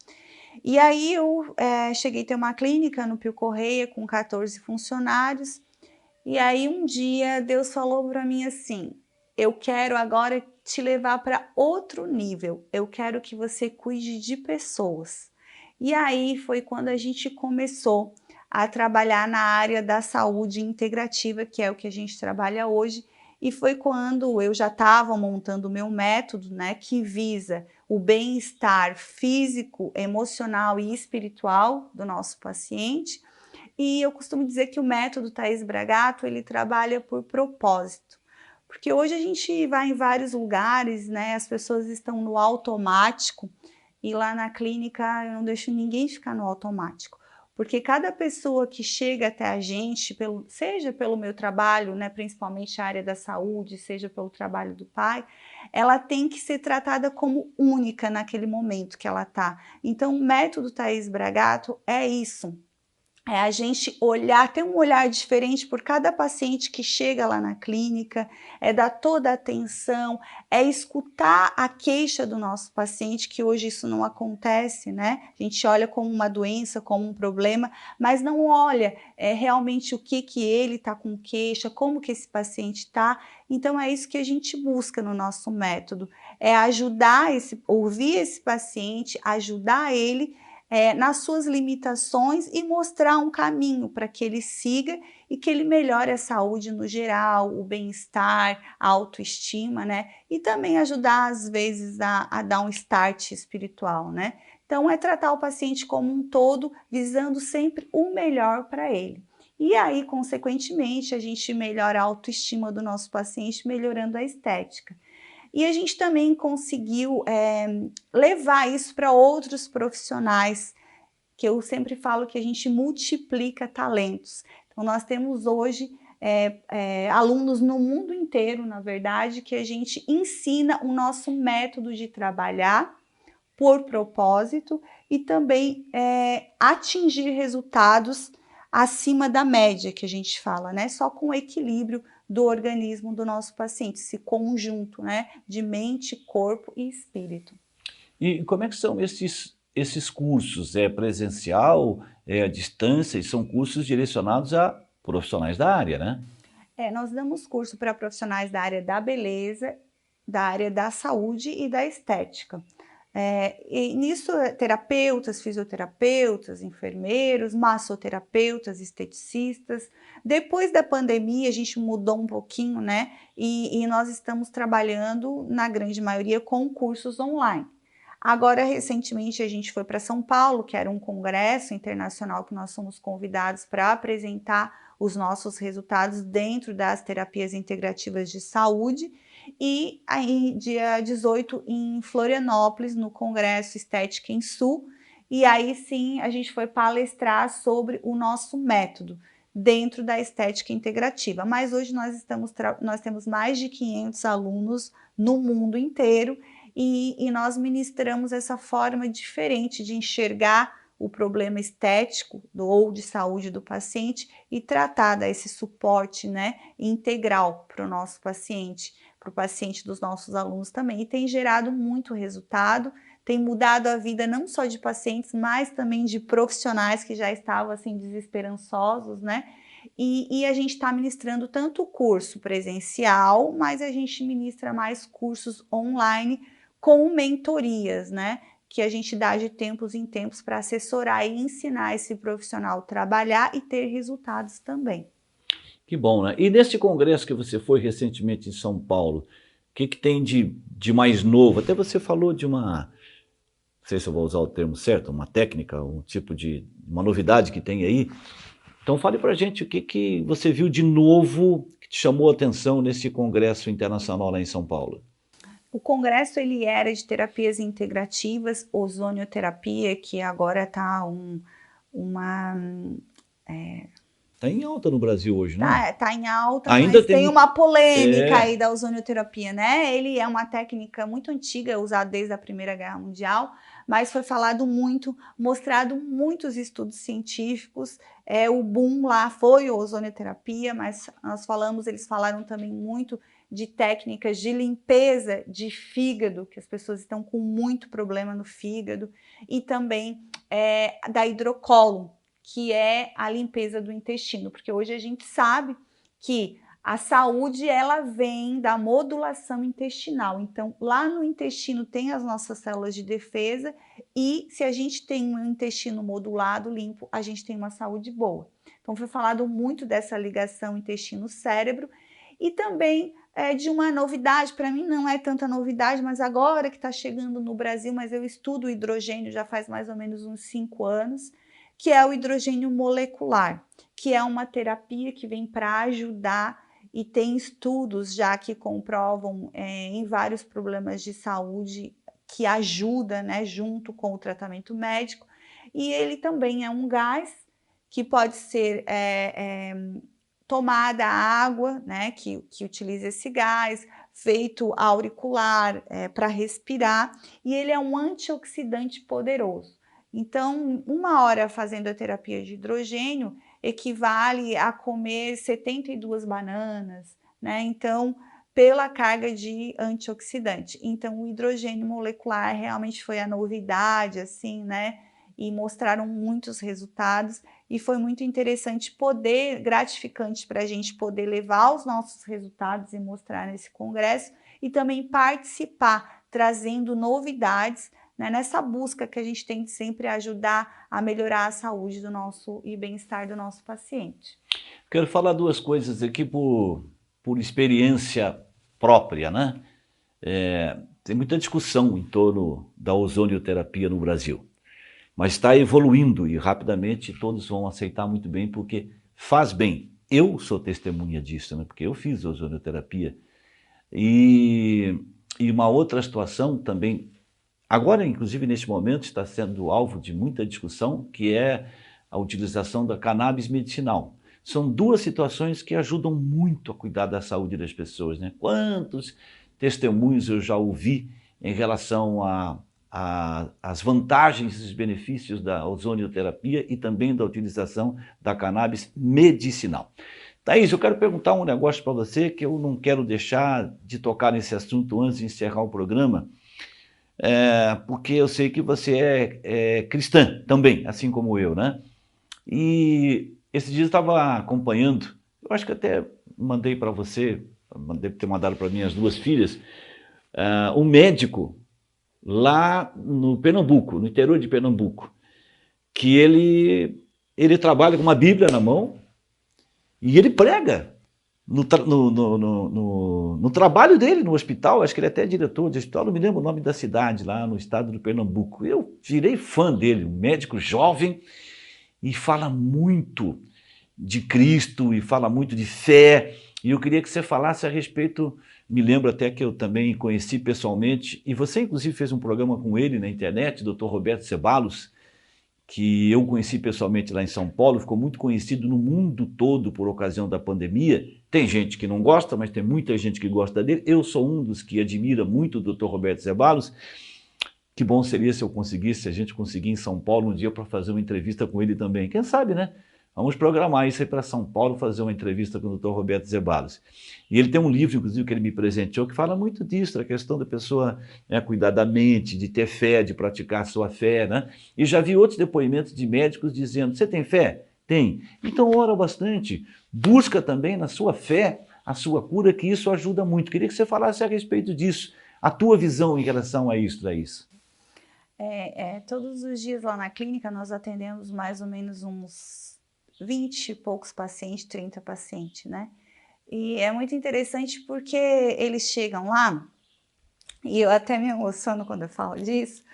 E aí eu cheguei a ter uma clínica no Pio Correia com 14 funcionários. E aí um dia Deus falou para mim assim: eu quero agora te levar para outro nível, eu quero que você cuide de pessoas. E aí foi quando a gente começou a trabalhar na área da saúde integrativa, que é o que a gente trabalha hoje, e foi quando eu já estava montando o meu método, né, que visa o bem-estar físico, emocional e espiritual do nosso paciente. E eu costumo dizer que o método Thaís Bragato, ele trabalha por propósito. Porque hoje a gente vai em vários lugares, né, as pessoas estão no automático, e lá na clínica eu não deixo ninguém ficar no automático. Porque cada pessoa que chega até a gente, seja pelo meu trabalho, né, principalmente a área da saúde, seja pelo trabalho do pai, ela tem que ser tratada como única naquele momento que ela está. Então, o método Thaís Bragato é isso. É a gente olhar, ter um olhar diferente por cada paciente que chega lá na clínica, é dar toda a atenção, é escutar a queixa do nosso paciente, que hoje isso não acontece, né? A gente olha como uma doença, como um problema, mas não olha realmente o que ele está com queixa, como que esse paciente está. Então é isso que a gente busca no nosso método, é ajudar ouvir esse paciente, ajudar ele nas suas limitações e mostrar um caminho para que ele siga e que ele melhore a saúde no geral, o bem-estar, a autoestima, né? E também ajudar, às vezes, a dar um start espiritual, né? Então, é tratar o paciente como um todo, visando sempre o melhor para ele. E aí, consequentemente, a gente melhora a autoestima do nosso paciente, melhorando a estética. E a gente também conseguiu levar isso para outros profissionais, que eu sempre falo que a gente multiplica talentos. Então, nós temos hoje alunos no mundo inteiro, na verdade, que a gente ensina o nosso método de trabalhar por propósito e também atingir resultados acima da média, que a gente fala, né? Só com o equilíbrio do organismo do nosso paciente, esse conjunto, né, de mente, corpo e espírito. E como é que são esses cursos? É presencial, é à distância, e são cursos direcionados a profissionais da área, né? Nós damos curso para profissionais da área da beleza, da área da saúde e da estética. E nisso, terapeutas, fisioterapeutas, enfermeiros, massoterapeutas, esteticistas. Depois da pandemia, a gente mudou um pouquinho, né? E nós estamos trabalhando, na grande maioria, com cursos online. Agora, recentemente, a gente foi para São Paulo, que era um congresso internacional que nós somos convidados para apresentar os nossos resultados dentro das terapias integrativas de saúde. E aí, dia 18, em Florianópolis, no Congresso Estética em Sul, e aí sim a gente foi palestrar sobre o nosso método dentro da estética integrativa. Mas hoje nós temos mais de 500 alunos no mundo inteiro e nós ministramos essa forma diferente de enxergar o problema estético ou de saúde do paciente e tratar desse suporte, né, integral para o nosso paciente, para o paciente dos nossos alunos também. E tem gerado muito resultado, tem mudado a vida não só de pacientes, mas também de profissionais que já estavam assim desesperançosos, né? E a gente está ministrando tanto o curso presencial, mas a gente ministra mais cursos online com mentorias, né? Que a gente dá de tempos em tempos para assessorar e ensinar esse profissional a trabalhar e ter resultados também. Que bom, né? E nesse congresso que você foi recentemente em São Paulo, o que tem de mais novo? Até você falou de uma, não sei se eu vou usar o termo certo, uma técnica, um tipo de, uma novidade que tem aí. Então fale pra gente o que você viu de novo que te chamou a atenção nesse congresso internacional lá em São Paulo. O congresso ele era de terapias integrativas, ozonioterapia, que agora está Está em alta no Brasil hoje, não é? Tá em alta, Ainda mas tem uma polêmica É. aí da ozonioterapia, né? Ele é uma técnica muito antiga, usada desde a Primeira Guerra Mundial, mas foi falado muito, mostrado muitos estudos científicos. O boom lá foi a ozonioterapia, mas eles falaram também muito de técnicas de limpeza de fígado, que as pessoas estão com muito problema no fígado, e também da hidrocolo, que é a limpeza do intestino, porque hoje a gente sabe que a saúde ela vem da modulação intestinal. Então, lá no intestino tem as nossas células de defesa e se a gente tem um intestino modulado, limpo, a gente tem uma saúde boa. Então, foi falado muito dessa ligação intestino-cérebro e também de uma novidade, para mim não é tanta novidade, mas agora que está chegando no Brasil, mas eu estudo hidrogênio já faz mais ou menos uns 5 anos, que é o hidrogênio molecular, que é uma terapia que vem para ajudar e tem estudos já que comprovam em vários problemas de saúde que ajuda, né, junto com o tratamento médico. E ele também é um gás que pode ser tomada água, né, que utiliza esse gás, feito auricular para respirar, e ele é um antioxidante poderoso. Então, 1 hora fazendo a terapia de hidrogênio equivale a comer 72 bananas, né? Então, pela carga de antioxidante. Então, o hidrogênio molecular realmente foi a novidade, assim, né? E mostraram muitos resultados e foi muito interessante gratificante para a gente poder levar os nossos resultados e mostrar nesse congresso e também participar, trazendo novidades, né, nessa busca que a gente tem de sempre ajudar a melhorar a saúde do nosso e bem-estar do nosso paciente. Quero falar 2 coisas aqui por experiência própria, né? Tem muita discussão em torno da ozonioterapia no Brasil, mas está evoluindo e rapidamente todos vão aceitar muito bem porque faz bem. Eu sou testemunha disso, né? Porque eu fiz ozonioterapia e uma outra situação também. Agora, inclusive, neste momento, está sendo alvo de muita discussão, que é a utilização da cannabis medicinal. São 2 situações que ajudam muito a cuidar da saúde das pessoas, né? Quantos testemunhos eu já ouvi em relação às vantagens e os benefícios da ozonioterapia e também da utilização da cannabis medicinal. Thaís, eu quero perguntar um negócio para você que eu não quero deixar de tocar nesse assunto antes de encerrar o programa. Porque eu sei que você é cristã também, assim como eu, né? E esse dia eu estava acompanhando, eu acho que até mandei para você, devo ter mandado para minhas 2 filhas, um médico lá no Pernambuco, no interior de Pernambuco, que ele trabalha com uma Bíblia na mão e ele prega. No trabalho dele no hospital, acho que ele é até diretor de hospital, não me lembro o nome da cidade lá no estado do Pernambuco. Eu virei fã dele, um médico jovem e fala muito de Cristo e fala muito de fé. E eu queria que você falasse a respeito, me lembro até que eu também conheci pessoalmente, e você inclusive fez um programa com ele na internet, Dr. Roberto Ceballos, que eu conheci pessoalmente lá em São Paulo, ficou muito conhecido no mundo todo por ocasião da pandemia. Tem gente que não gosta, mas tem muita gente que gosta dele. Eu sou um dos que admira muito o Dr. Roberto Ceballos. Que bom seria se a gente conseguir em São Paulo um dia para fazer uma entrevista com ele também. Quem sabe, né? Vamos programar isso aí para São Paulo, fazer uma entrevista com o Dr. Roberto Ceballos. E ele tem um livro, inclusive, que ele me presenteou, que fala muito disso, da questão da pessoa cuidar da mente, de ter fé, de praticar a sua fé, né? E já vi outros depoimentos de médicos dizendo, você tem fé? Tem. Então ora bastante, busca também na sua fé a sua cura, que isso ajuda muito. Queria que você falasse a respeito disso. A tua visão em relação a isso, Thaís? Todos os dias lá na clínica nós atendemos mais ou menos uns 20 e poucos pacientes, 30 pacientes, né? E é muito interessante porque eles chegam lá, e eu até me emociono quando eu falo disso,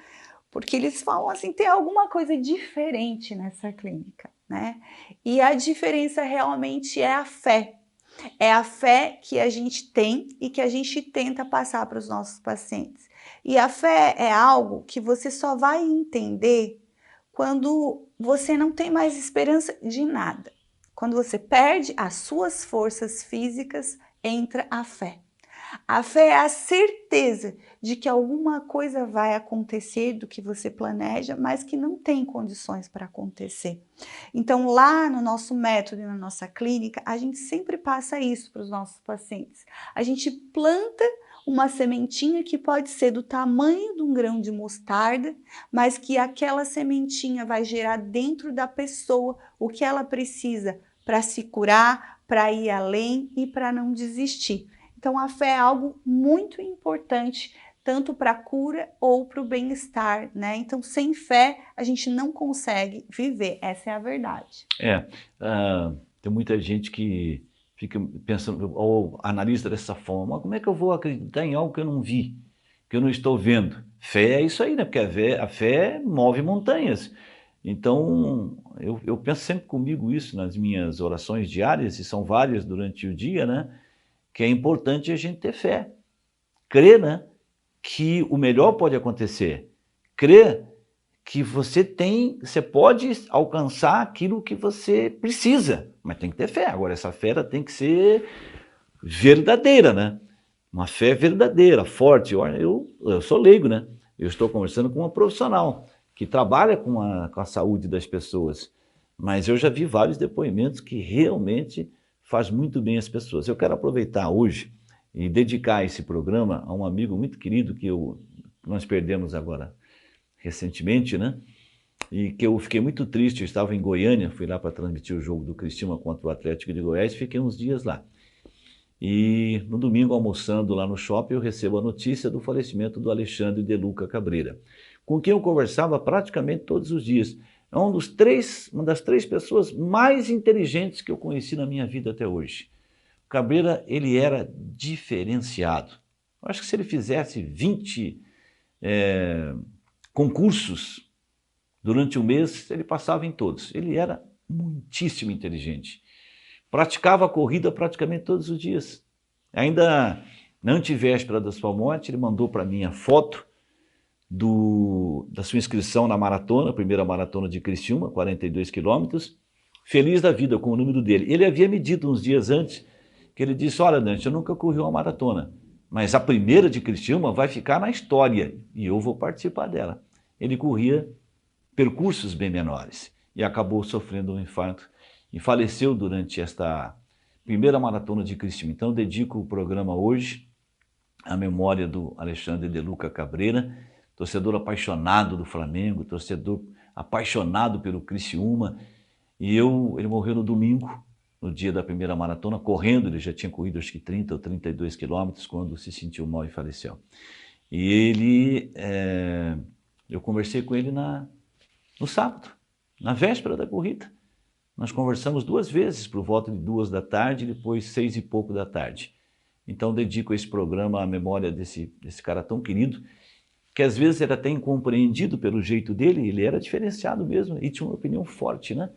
porque eles falam assim, tem alguma coisa diferente nessa clínica, né? E a diferença realmente é a fé. É a fé que a gente tem e que a gente tenta passar para os nossos pacientes. E a fé é algo que você só vai entender quando você não tem mais esperança de nada. Quando você perde as suas forças físicas, entra a fé. A fé é a certeza de que alguma coisa vai acontecer do que você planeja, mas que não tem condições para acontecer. Então, lá no nosso método e na nossa clínica, a gente sempre passa isso para os nossos pacientes. A gente planta uma sementinha que pode ser do tamanho de um grão de mostarda, mas que aquela sementinha vai gerar dentro da pessoa o que ela precisa para se curar, para ir além e para não desistir. Então, a fé é algo muito importante, tanto para a cura ou para o bem-estar, né? Então, sem fé, a gente não consegue viver, essa é a verdade. Tem muita gente que fica pensando, ou analisa dessa forma, mas como é que eu vou acreditar em algo que eu não vi, que eu não estou vendo? Fé é isso aí, né? Porque a fé move montanhas. Então, eu penso sempre comigo isso nas minhas orações diárias, e são várias durante o dia, né? Que é importante a gente ter fé, crer, né, que o melhor pode acontecer, crer que você pode alcançar aquilo que você precisa, mas tem que ter fé. Agora, essa fé tem que ser verdadeira, né? Uma fé verdadeira, forte. Eu sou leigo, né? Eu estou conversando com uma profissional que trabalha com a saúde das pessoas, mas eu já vi vários depoimentos que realmente faz muito bem as pessoas. Eu quero aproveitar hoje e dedicar esse programa a um amigo muito querido que nós perdemos agora recentemente, né? E que eu fiquei muito triste. Eu estava em Goiânia, fui lá para transmitir o jogo do Criciúma contra o Atlético de Goiás, fiquei uns dias lá. E no domingo, almoçando lá no shopping, eu recebo a notícia do falecimento do Alexandre de Luca Cabreira, com quem eu conversava praticamente todos os dias. É uma das três pessoas mais inteligentes que eu conheci na minha vida até hoje. O Cabreira, ele era diferenciado. Eu acho que se ele fizesse 20 concursos durante um mês, ele passava em todos. Ele era muitíssimo inteligente. Praticava a corrida praticamente todos os dias. Ainda na antevéspera da sua morte, ele mandou para mim a foto da sua inscrição na maratona, a primeira maratona de Criciúma, 42 quilômetros, feliz da vida com o número dele. Ele havia medido uns dias antes, que ele disse, olha, Dante, eu nunca corri uma maratona, mas a primeira de Criciúma vai ficar na história e eu vou participar dela. Ele corria percursos bem menores e acabou sofrendo um infarto e faleceu durante esta primeira maratona de Criciúma. Então, eu dedico o programa hoje à memória do Alexandre de Luca Cabreira, torcedor apaixonado do Flamengo, torcedor apaixonado pelo Criciúma. E ele morreu no domingo, no dia da primeira maratona, correndo. Ele já tinha corrido acho que 30 ou 32 quilômetros quando se sentiu mal e faleceu. E eu conversei com ele no sábado, na véspera da corrida. Nós conversamos 2 vezes, por volta de 2 da tarde e depois 6 e pouco da tarde. Então dedico esse programa à memória desse cara tão querido, que às vezes era até incompreendido pelo jeito dele. Ele era diferenciado mesmo e tinha uma opinião forte, né?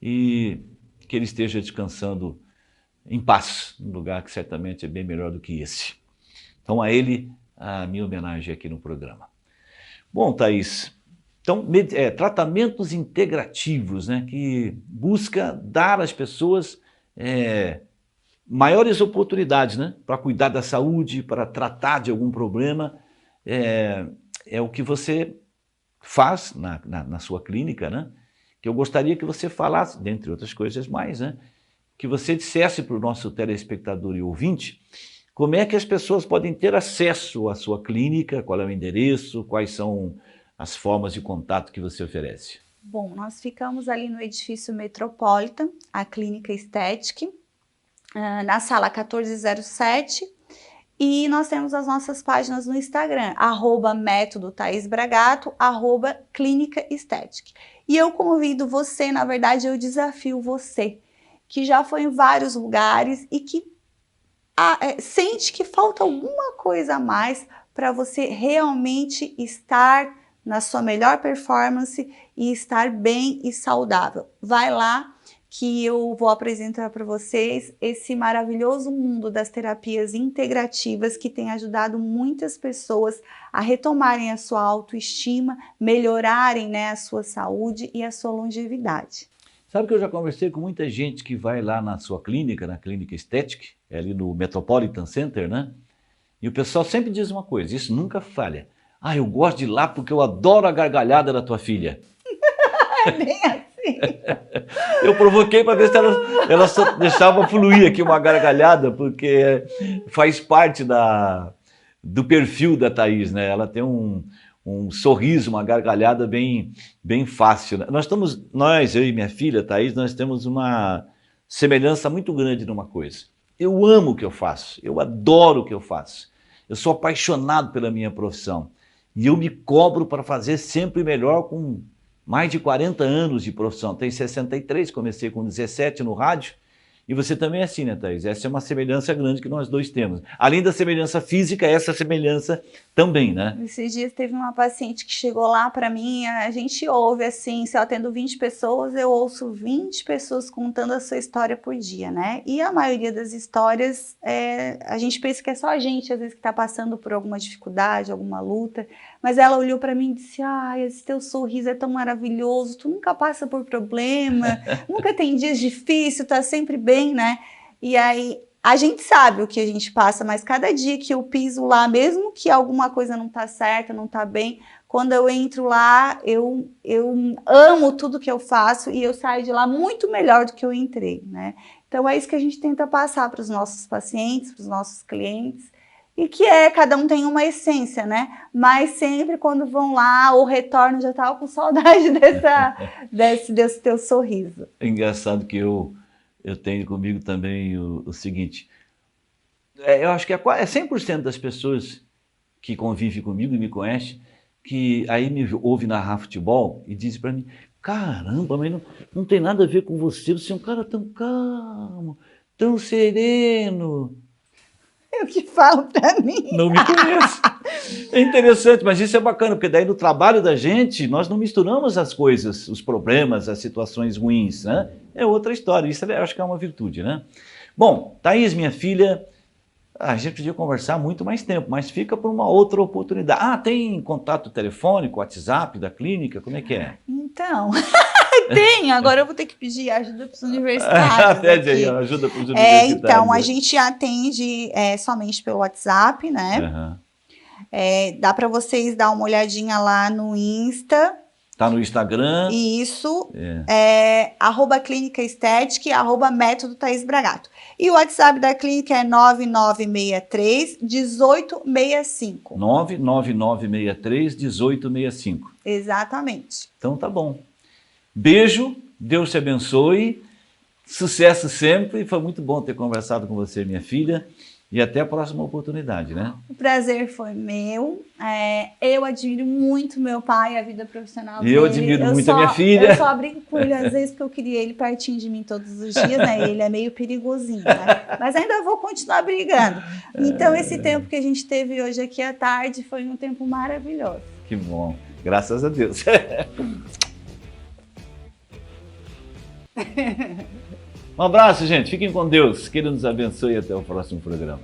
E que ele esteja descansando em paz, num lugar que certamente é bem melhor do que esse. Então a ele a minha homenagem aqui no programa. Bom, Thaís, então tratamentos integrativos, né, que busca dar às pessoas maiores oportunidades, né, para cuidar da saúde, para tratar de algum problema. É o que você faz na sua clínica, né? Que eu gostaria que você falasse, dentre outras coisas mais, né? Que você dissesse para o nosso telespectador e ouvinte como é que as pessoas podem ter acesso à sua clínica, qual é o endereço, quais são as formas de contato que você oferece. Bom, nós ficamos ali no edifício Metropolitan, a Clínica Estética, na sala 1407, E nós temos as nossas páginas no Instagram, @método Thaís Bragato, @clínica estética. E eu convido você, na verdade, eu desafio você, que já foi em vários lugares e que sente que falta alguma coisa a mais para você realmente estar na sua melhor performance e estar bem e saudável. Vai lá que eu vou apresentar para vocês esse maravilhoso mundo das terapias integrativas que tem ajudado muitas pessoas a retomarem a sua autoestima, melhorarem, né, a sua saúde e a sua longevidade. Sabe que eu já conversei com muita gente que vai lá na sua clínica, na Clínica Estética, ali no Metropolitan Center, né? E o pessoal sempre diz uma coisa, isso nunca falha. Ah, eu gosto de ir lá porque eu adoro a gargalhada da tua filha. É bem assim. Eu provoquei para ver se ela só deixava fluir aqui uma gargalhada, porque faz parte do perfil da Thaís, né? Ela tem um sorriso, uma gargalhada bem fácil, né? Nós, eu e minha filha, Thaís, nós temos uma semelhança muito grande numa coisa. Eu amo o que eu faço, eu adoro o que eu faço. Eu sou apaixonado pela minha profissão e eu me cobro para fazer sempre melhor com mais de 40 anos de profissão. Tenho 63, comecei com 17 no rádio. E você também é assim, né, Thaís? Essa é uma semelhança grande que nós dois temos. Além da semelhança física, essa semelhança também, né? Esses dias teve uma paciente que chegou lá para mim, a gente ouve assim, se eu atendo 20 pessoas, eu ouço 20 pessoas contando a sua história por dia, né? E a maioria das histórias, a gente pensa que é só a gente, às vezes, que está passando por alguma dificuldade, alguma luta, mas ela olhou para mim e disse, ai, esse teu sorriso é tão maravilhoso, tu nunca passa por problema, nunca tem dias difíceis, tá sempre bem, né? E aí, a gente sabe o que a gente passa, mas cada dia que eu piso lá, mesmo que alguma coisa não tá certa, não tá bem, quando eu entro lá, eu amo tudo que eu faço e eu saio de lá muito melhor do que eu entrei, né? Então é isso que a gente tenta passar para os nossos pacientes, para os nossos clientes, e que cada um tem uma essência, né? Mas sempre quando vão lá, o retorno já tava com saudade desse teu sorriso. É engraçado que eu tenho comigo também o seguinte, eu acho que é 100% das pessoas que convivem comigo e me conhecem, que aí me ouve narrar futebol e dizem para mim, caramba, mas não tem nada a ver com você é um cara tão calmo, tão sereno. É o que falam para mim. Não me conheço. É interessante, mas isso é bacana, porque daí no trabalho da gente, nós não misturamos as coisas, os problemas, as situações ruins, né? É outra história, isso eu acho que é uma virtude, né? Bom, Thaís, minha filha, a gente podia conversar muito mais tempo, mas fica por uma outra oportunidade. Ah, tem contato telefônico, WhatsApp da clínica, como é que é? Então, tem, agora eu vou ter que pedir ajuda para os universitários. Pede aí, ajuda para os universitários. Então, a gente atende somente pelo WhatsApp, né? Uhum. Dá para vocês dar uma olhadinha lá no Insta. Tá no Instagram. Isso, @clínica estética e @método Thaís Bragato. E o WhatsApp da clínica é 9963-1865. 99963-1865. Exatamente. Então tá bom. Beijo, Deus te abençoe, sucesso sempre. Foi muito bom ter conversado com você, minha filha. E até a próxima oportunidade, né? O prazer foi meu. Eu admiro muito meu pai, a vida profissional dele. E eu admiro muito a minha filha. Eu só brinco com ele às vezes porque eu queria ele pertinho de mim todos os dias, né? Ele é meio perigosinho, né? Mas ainda vou continuar brigando. Então esse tempo que a gente teve hoje aqui à tarde foi um tempo maravilhoso. Que bom. Graças a Deus. Um abraço, gente. Fiquem com Deus. Que Ele nos abençoe e até o próximo programa.